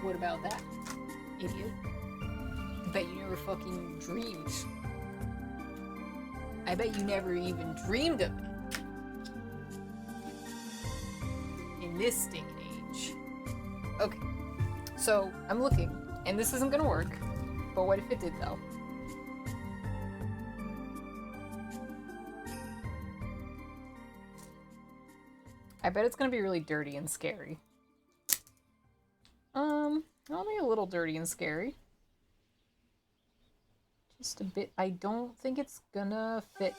What about that, idiot? I bet you never fucking dreamed. I bet you never even dreamed of it. In this day and age. Okay, so I'm looking, and this isn't gonna work, but what if it did though? I bet it's gonna be really dirty and scary. Only a little dirty and scary. Just a bit. I don't think it's gonna fit.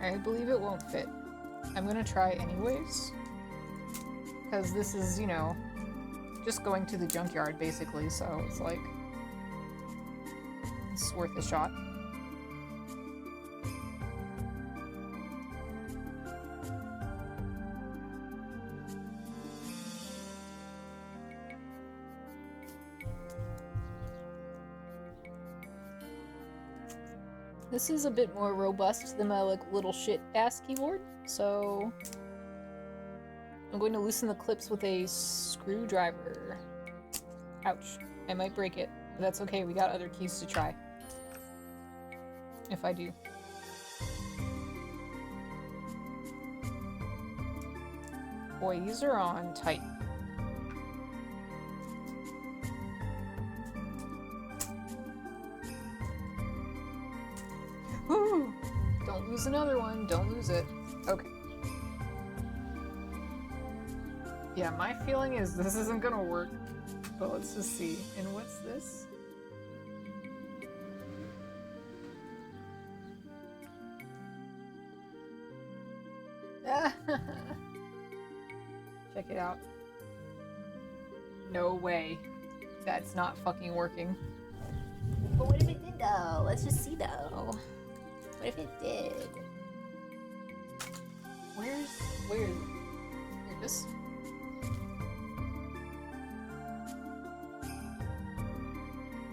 I believe it won't fit. I'm gonna try anyways. Because this is, you know, just going to the junkyard basically, so it's like, it's worth a shot. This is a bit more robust than my like little shit ass keyboard, so I'm going to loosen the clips with a screwdriver. Ouch. I might break it, but that's okay, we got other keys to try. If I do. Boy, these are on tight. Woo! Don't lose another one. Don't lose it. Okay. Yeah, my feeling is this isn't gonna work. But let's just see. And what's this? Check it out. No way. That's not fucking working. But what if it did though? Let's just see though. What if it did? Where is it? Here it is.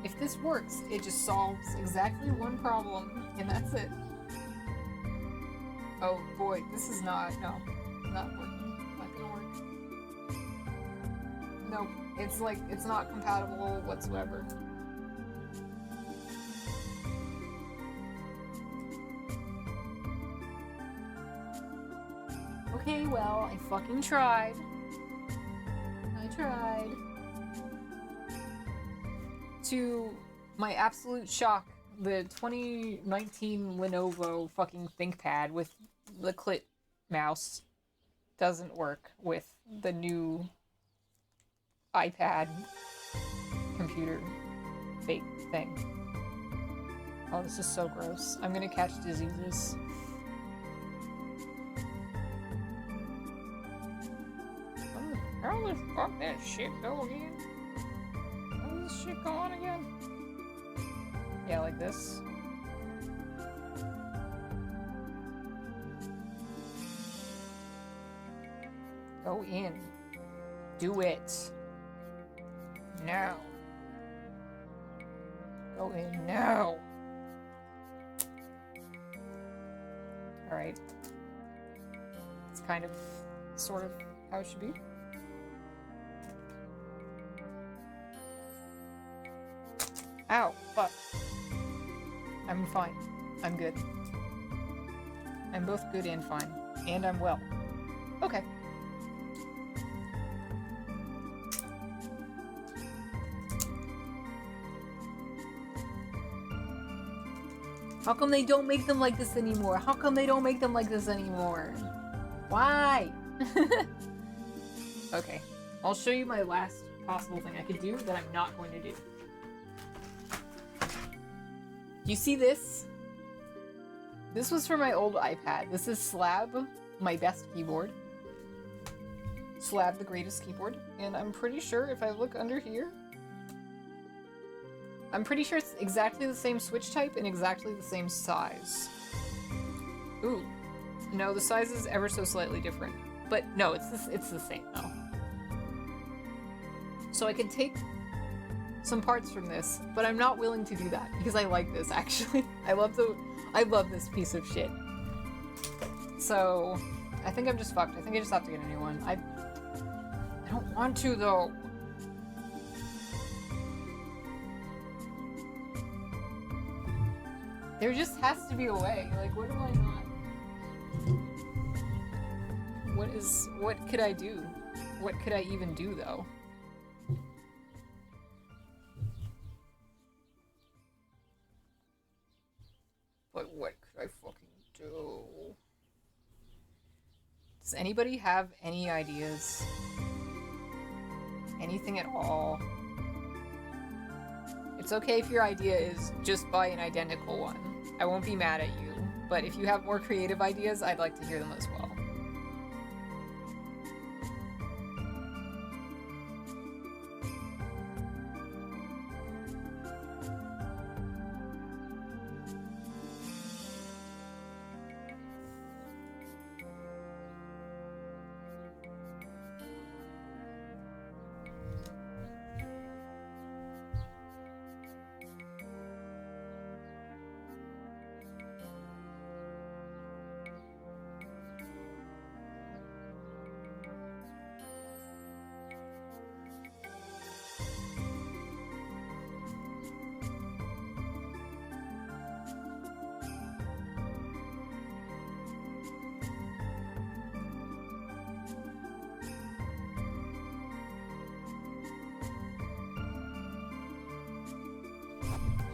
If this works, it just solves exactly one problem, and that's it. Oh boy, this is not working. Not gonna work. Nope, it's not compatible whatsoever. Okay, well, I fucking tried. I tried. To my absolute shock, the 2019 Lenovo fucking ThinkPad with the clit mouse doesn't work with the new iPad computer fake thing. Oh, this is so gross. I'm gonna catch diseases. How the fuck that shit go again? How does this shit go on again? Yeah, like this. Go in. Do it. Now. Go in now. Alright. It's kind of, sort of, how it should be. Ow, fuck. I'm fine. I'm good. I'm both good and fine. And I'm well. Okay. How come they don't make them like this anymore? How come they don't make them like this anymore? Why? Okay. I'll show you my last possible thing I could do that I'm not going to do. You see this? This was for my old iPad. This is Slab, my best keyboard. Slab, the greatest keyboard. And I'm pretty sure if I look under here, I'm pretty sure it's exactly the same switch type and exactly the same size. Ooh. No, the size is ever so slightly different. But no, it's the same though. So I could take some parts from this, but I'm not willing to do that because I like this actually. I love this piece of shit. So I think I'm just fucked. I think I just have to get a new one. I don't want to though. There just has to be a way. Like, what am I not? What could I do? What could I even do though? But what could I fucking do? Does anybody have any ideas? Anything at all? It's okay if your idea is just buy an identical one. I won't be mad at you, but if you have more creative ideas, I'd like to hear them as well.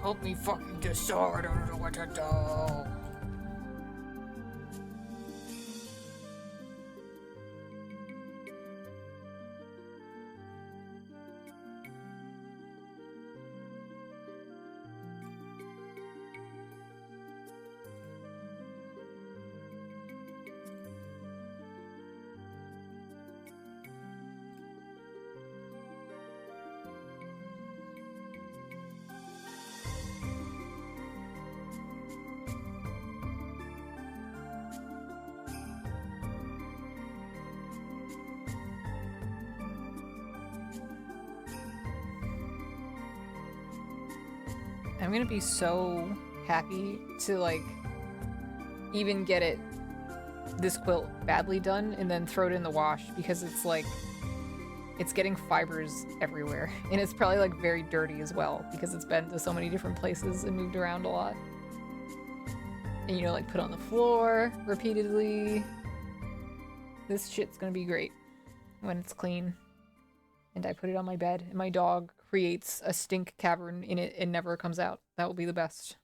Help me fucking decide. I don't know what to do. I'm gonna be so happy to like even get this quilt badly done and then throw it in the wash, because it's like it's getting fibers everywhere, and it's probably like very dirty as well because it's been to so many different places and moved around a lot. And you know, like put on the floor repeatedly. This shit's gonna be great when it's clean and I put it on my bed and my dog creates a stink cavern in it and never comes out. That will be the best.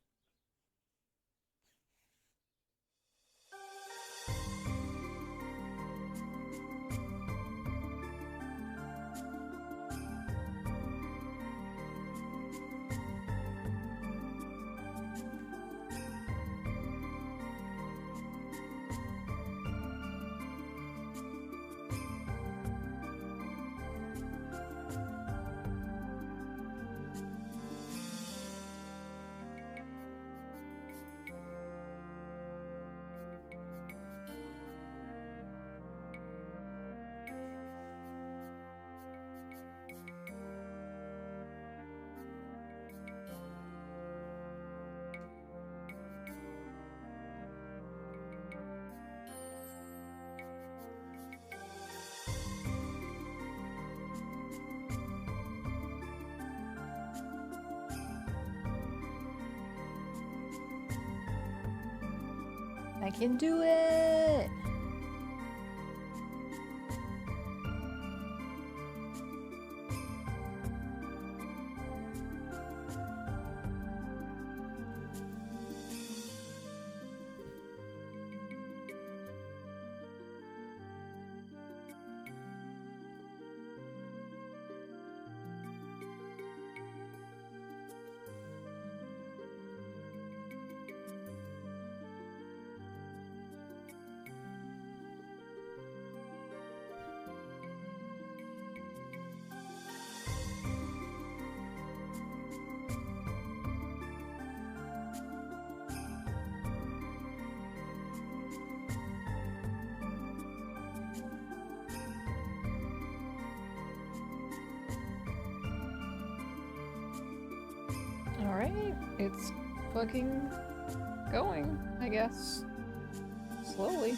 I can do it! Alright, it's fucking going, I guess. Slowly.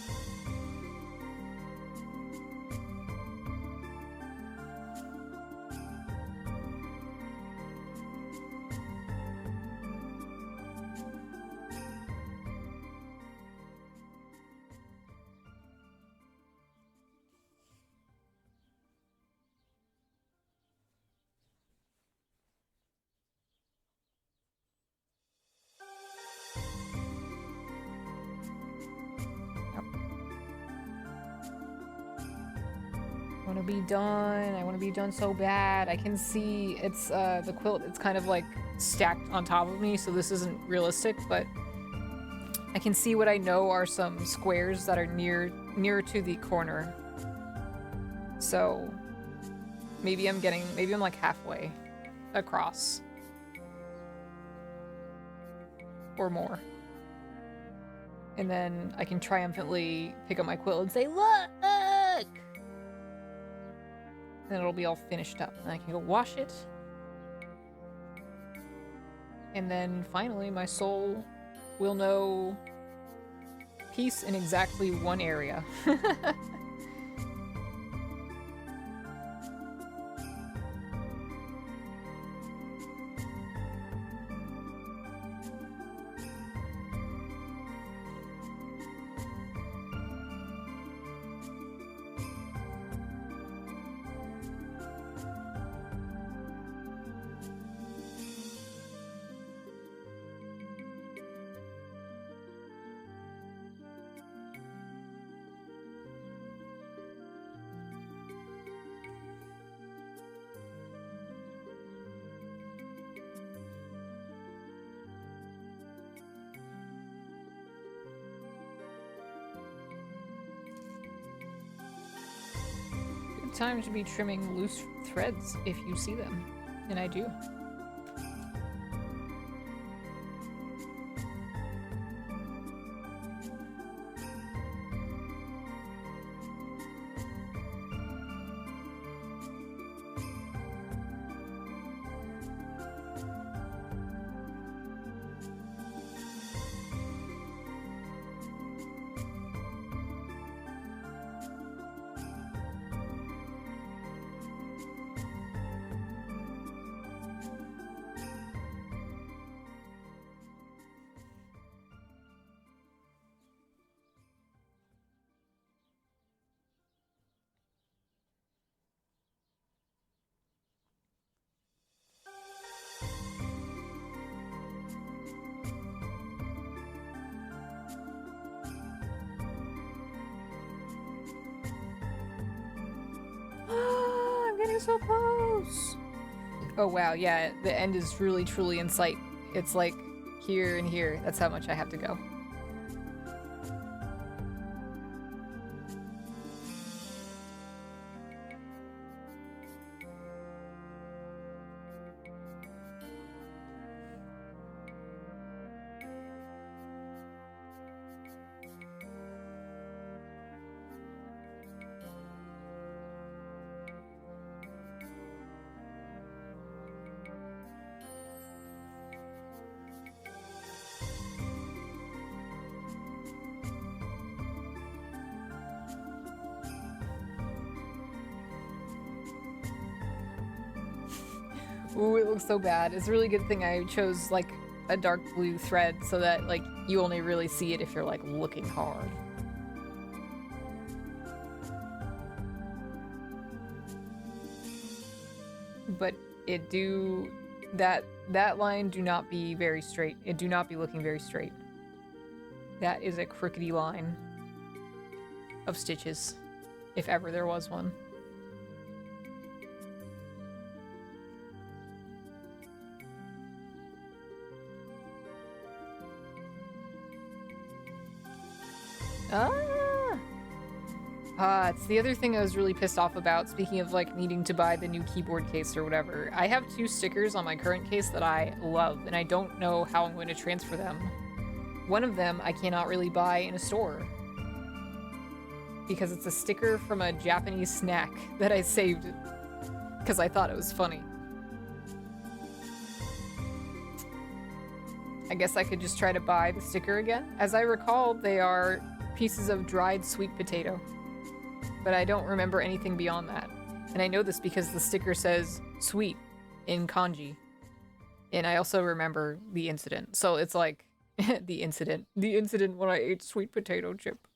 I want to be done. I want to be done so bad. I can see it's the quilt. It's kind of like stacked on top of me, so this isn't realistic, but I can see what I know are some squares that are nearer to the corner. So maybe I'm like halfway across or more. And then I can triumphantly pick up my quilt and say, "Look!" Then it'll be all finished up and I can go wash it. And then finally my soul will know peace in exactly one area. good time to be trimming loose threads if you see them. And I do. I'm getting so close. Oh wow, yeah, the end is really truly in sight. It's like here and here. That's how much I have to go. Ooh, it looks so bad. It's a really good thing I chose like a dark blue thread so that like you only really see it if you're like looking hard. But it do that line do not be very straight. It do not be looking very straight. That is a crookedy line of stitches, if ever there was one. It's the other thing I was really pissed off about, speaking of like needing to buy the new keyboard case or whatever. I have 2 stickers on my current case that I love, and I don't know how I'm going to transfer them. One of them I cannot really buy in a store, because it's a sticker from a Japanese snack that I saved because I thought it was funny. I guess I could just try to buy the sticker again. As I recall, they are pieces of dried sweet potato, but I don't remember anything beyond that. And I know this because the sticker says sweet in kanji, and I also remember the incident. So it's like the incident when I ate sweet potato chip.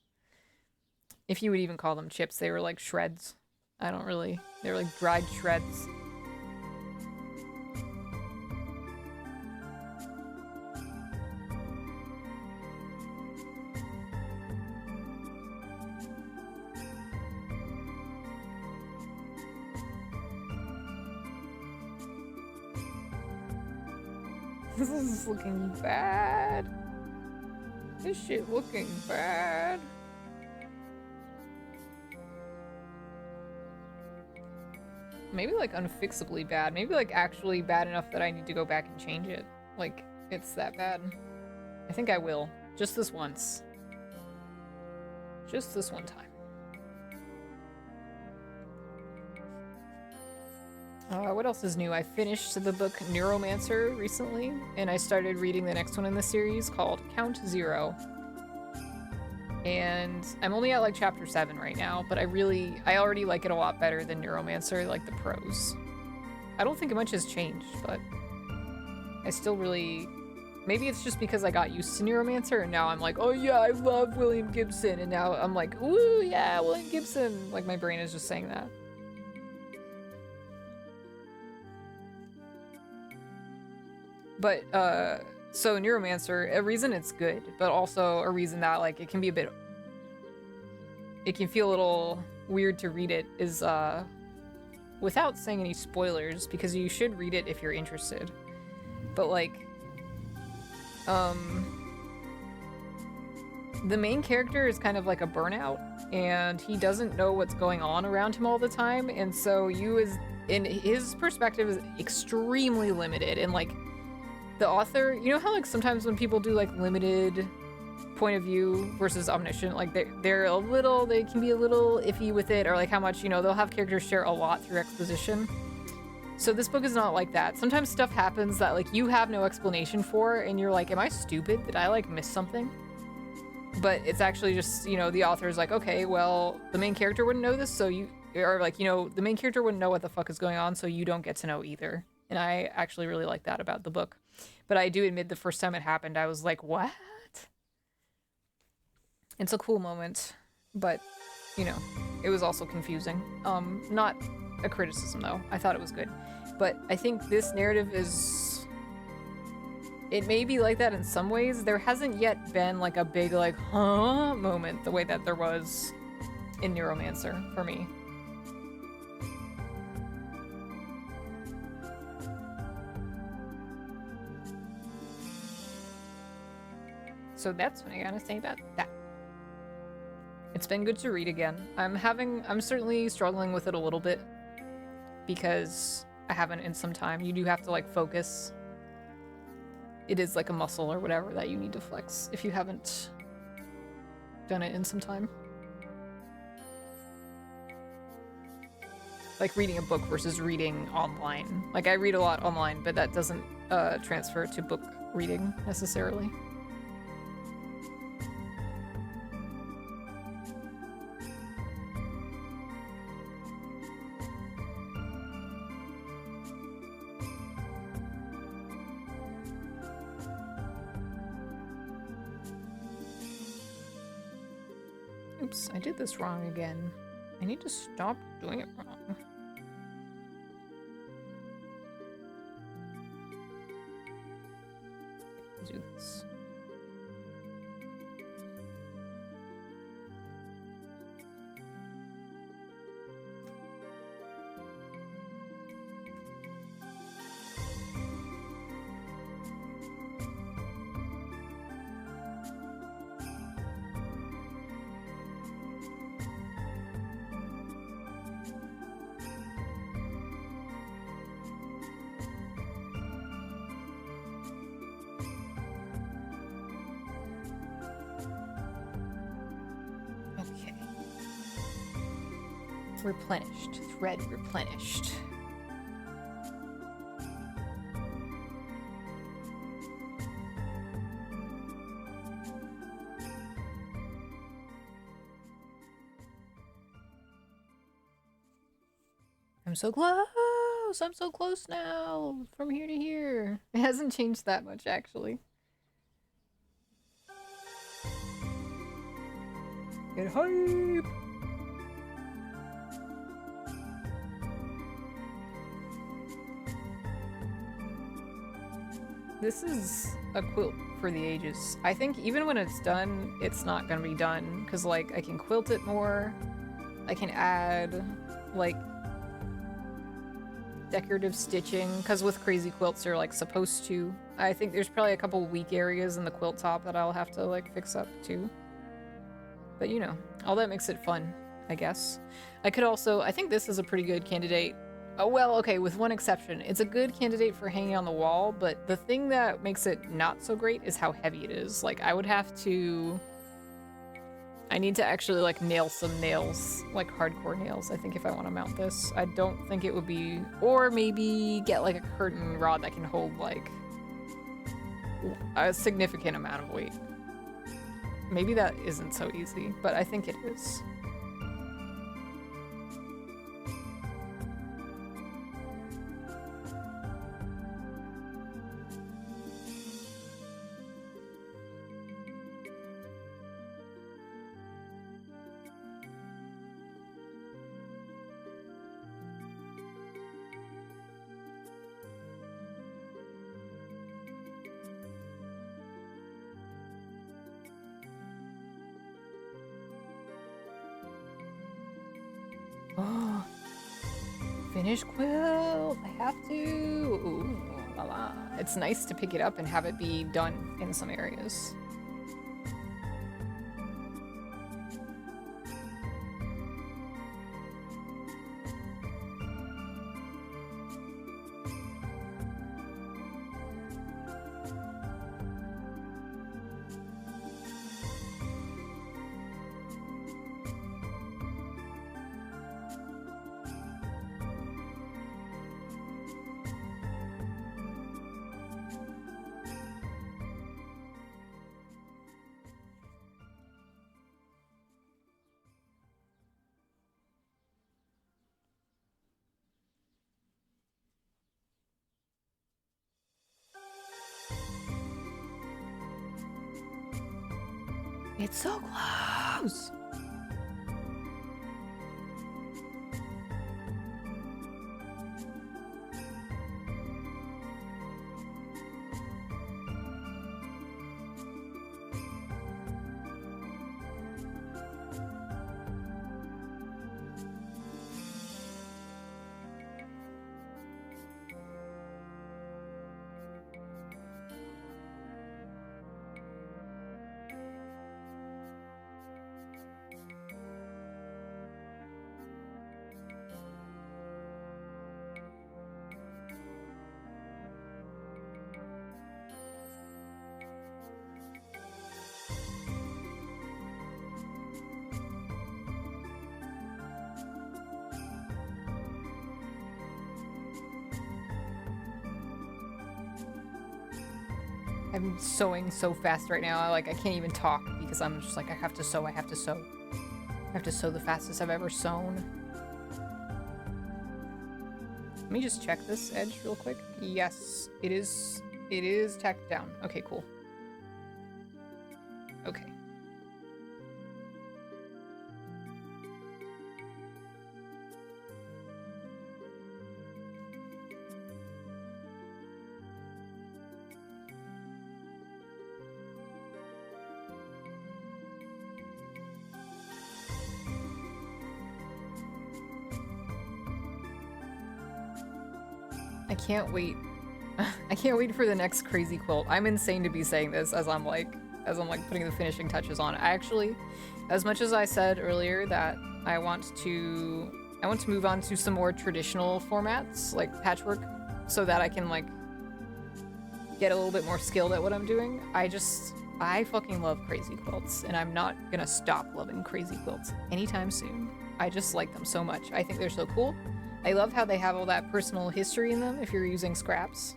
If you would even call them chips, they were like shreds. They were like dried shreds. This is looking bad. This shit looking bad. Maybe like unfixably bad. Maybe like actually bad enough that I need to go back and change it. Like, it's that bad. I think I will. Just this once. Just this one time. What else is new? I finished the book Neuromancer recently, and I started reading the next one in the series called Count Zero. And I'm only at like chapter 7 right now, but I already like it a lot better than Neuromancer, like the prose. I don't think much has changed, but I still really... Maybe it's just because I got used to Neuromancer, and now I'm like, oh yeah, I love William Gibson, and now I'm like, ooh, yeah, William Gibson. Like, my brain is just saying that. But, so Neuromancer, a reason it's good, but also a reason that, like, it can be a bit... It can feel a little weird to read it is, without saying any spoilers, because you should read it if you're interested. But, like, the main character is kind of like a burnout, and he doesn't know what's going on around him all the time, and so in his perspective is extremely limited, and like the author, you know how like sometimes when people do like limited point of view versus omniscient, like they can be a little iffy with it, or like how much, you know, they'll have characters share a lot through exposition. So this book is not like that. Sometimes stuff happens that like you have no explanation for, and you're like, am I stupid? Did I like miss something? But it's actually just, you know, the author's like, okay, well, the main character wouldn't know this, the main character wouldn't know what the fuck is going on, so you don't get to know either. And I actually really like that about the book. But I do admit the first time it happened, I was like, what? It's a cool moment, but, you know, it was also confusing. Not a criticism, though. I thought it was good. But I think this narrative is... It may be like that in some ways. There hasn't yet been, like, a big, like, huh moment the way that there was in Neuromancer for me. So that's what I gotta say about that. It's been good to read again. I'm certainly struggling with it a little bit because I haven't in some time. You do have to like focus. It is like a muscle or whatever that you need to flex if you haven't done it in some time. Like reading a book versus reading online. Like I read a lot online, but that doesn't transfer to book reading necessarily. Oops, I did this wrong again. I need to stop doing it wrong. Let's do this. Replenished. Thread replenished. I'm so close! I'm so close now! From here to here. It hasn't changed that much, actually. Get hype! This is a quilt for the ages. I think even when it's done, it's not gonna be done, because, like, I can quilt it more. I can add, like, decorative stitching, because with crazy quilts you're, like, supposed to. I think there's probably a couple weak areas in the quilt top that I'll have to, like, fix up, too. But, you know, all that makes it fun, I guess. I could also... I think this is a pretty good candidate. Oh, well, okay, with one exception. It's a good candidate for hanging on the wall, but the thing that makes it not so great is how heavy it is. Like, I would have to... I need to actually, like, nail some nails, like hardcore nails, I think, if I want to mount this. I don't think it would be... Or maybe get, like, a curtain rod that can hold, like, a significant amount of weight. Maybe that isn't so easy, but I think it is. Oh, finish quilt! I have to! Ooh, la la. It's nice to pick it up and have it be done in some areas. It's so close. I'm sewing so fast right now. I can't even talk because I'm just like, I have to sew. I have to sew the fastest I've ever sewn. Let me just check this edge real quick. Yes, it is tacked down. Okay, cool. Okay. I can't wait. I can't wait for the next crazy quilt. I'm insane to be saying this as I'm putting the finishing touches on. I actually, as much as I said earlier that I want to move on to some more traditional formats like patchwork so that I can like get a little bit more skilled at what I'm doing. I fucking love crazy quilts, and I'm not gonna stop loving crazy quilts anytime soon. I just like them so much. I think they're so cool. I love how they have all that personal history in them if you're using scraps.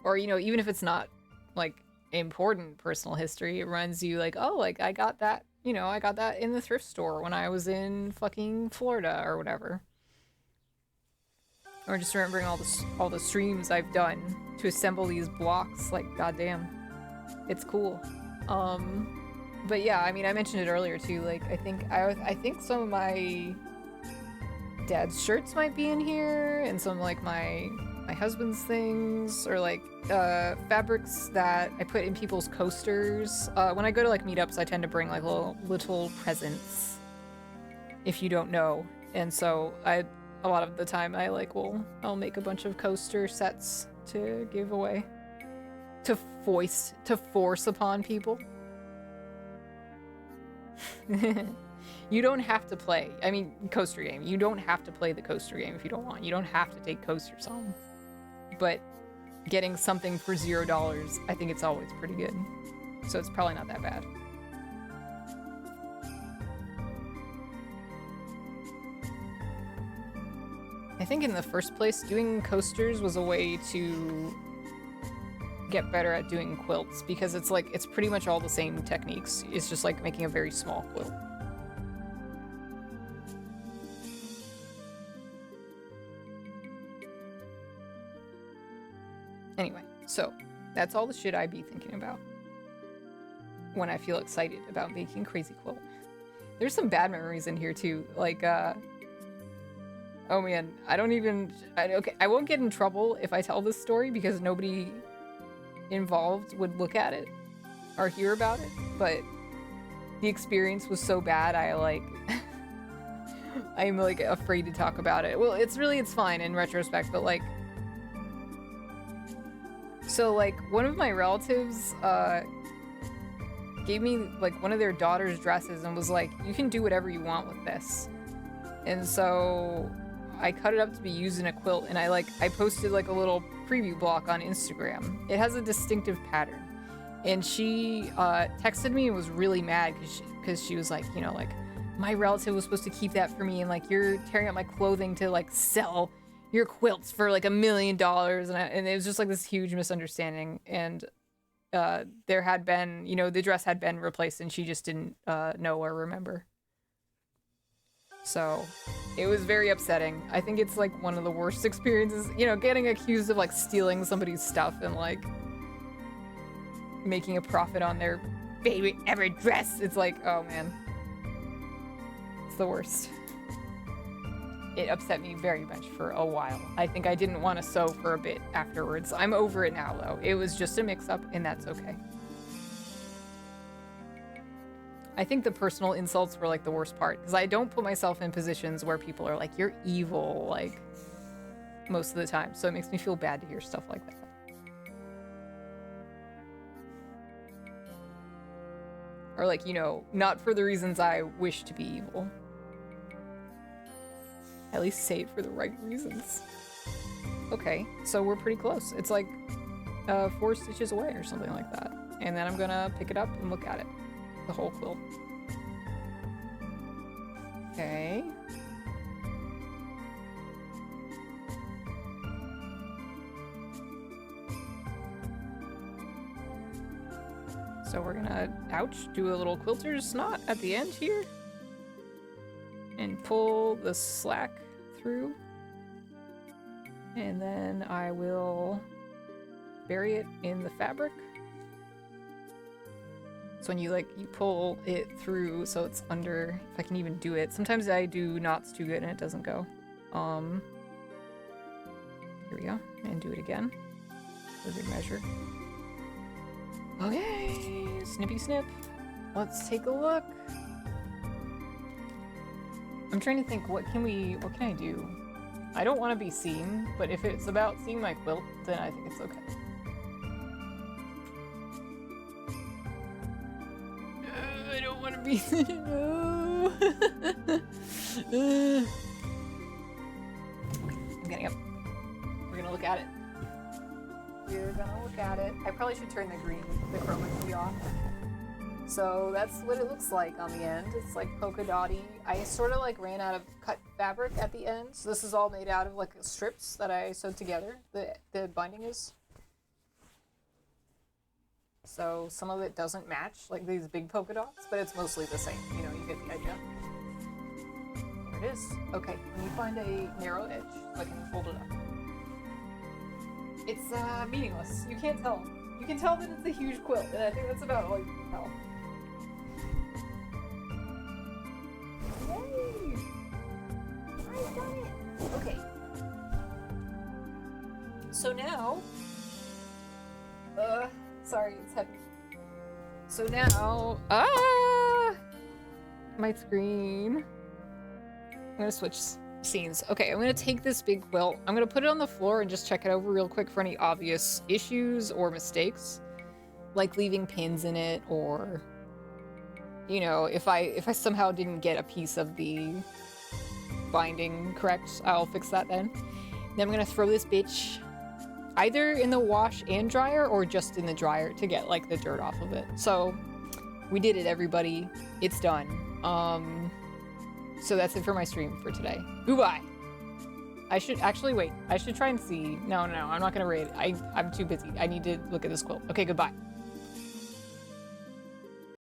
Or, you know, even if it's not, like, important personal history, it runs you like, oh, like, I got that, you know, I got that in the thrift store when I was in fucking Florida or whatever. Or just remembering all the streams I've done to assemble these blocks, like, goddamn. It's cool. But yeah, I mean, I mentioned it earlier too, like, I think some of my dad's shirts might be in here, and some like my husband's things, or like fabrics that I put in people's coasters. When I go to like meetups, I tend to bring like little presents, if you don't know. And so a lot of the time I'll make a bunch of coaster sets to give away, to force upon people. You don't have to play. I mean, coaster game. You don't have to play the coaster game if you don't want. You don't have to take coasters home. But getting something for $0, I think it's always pretty good. So it's probably not that bad. I think in the first place, doing coasters was a way to get better at doing quilts, because it's pretty much all the same techniques. It's just like making a very small quilt. Anyway, so that's all the shit I be thinking about when I feel excited about making crazy quilt. There's some bad memories in here too, like oh man, I won't get in trouble if I tell this story because nobody involved would look at it or hear about it, but the experience was so bad I'm like afraid to talk about it. Well, it's fine in retrospect, but like, so like one of my relatives gave me like one of their daughter's dresses and was like, you can do whatever you want with this. And so I cut it up to be used in a quilt, and I posted like a little preview block on Instagram. It has a distinctive pattern. And she texted me and was really mad because she was like, you know, like, my relative was supposed to keep that for me, and like, you're tearing up my clothing to like sell your quilts for like $1 million. And it was just like this huge misunderstanding. And there had been, you know, the dress had been replaced and she just didn't know or remember. So it was very upsetting. I think it's like one of the worst experiences, you know, getting accused of like stealing somebody's stuff and like making a profit on their favorite ever dress. It's like, oh man. It's the worst. It upset me very much for a while. I think I didn't want to sew for a bit afterwards. I'm over it now, though. It was just a mix-up, and that's okay. I think the personal insults were, like, the worst part, because I don't put myself in positions where people are like, you're evil, like, most of the time. So it makes me feel bad to hear stuff like that. Or, like, you know, not for the reasons I wish to be evil. At least say it for the right reasons. Okay, so we're pretty close. It's like 4 stitches away or something like that. And then I'm gonna pick it up and look at it. The whole quilt. Okay. So we're gonna, ouch, do a little quilter's knot at the end here. And pull the slack through. And then I will bury it in the fabric. So when you pull it through so it's under, if I can even do it. Sometimes I do knots too good and it doesn't go. Here we go. And do it again. For good measure. Okay, snippy snip. Let's take a look. I'm trying to think, what can I do? I don't want to be seen, but if it's about seeing my quilt, then I think it's okay. I don't want to be seen. No. I'm getting up. We're gonna look at it. We're gonna look at it. I probably should turn the chroma key off. So that's what it looks like on the end. It's like polka dotty. I sort of like ran out of cut fabric at the end. So this is all made out of like strips that I sewed together. The binding is. So some of it doesn't match, like these big polka dots, but it's mostly the same. You know, you get the idea. There it is. Okay, when you find a narrow edge, so I can fold it up. It's meaningless. You can't tell. You can tell that it's a huge quilt, and I think that's about all you can tell. Yay! I've done it! Okay. So now... sorry, it's heavy. So now... my screen. I'm gonna switch scenes. Okay, I'm gonna take this big quilt. I'm gonna put it on the floor and just check it over real quick for any obvious issues or mistakes. Like leaving pins in it, or... you know, if I somehow didn't get a piece of the binding correct, I'll fix that then. Then I'm gonna throw this bitch either in the wash and dryer or just in the dryer to get like the dirt off of it. So we did it, everybody. It's done. So that's it for my stream for today. Goodbye. I should actually wait. I should try and see. No, I'm not gonna raid. I'm too busy. I need to look at this quilt. Okay, goodbye.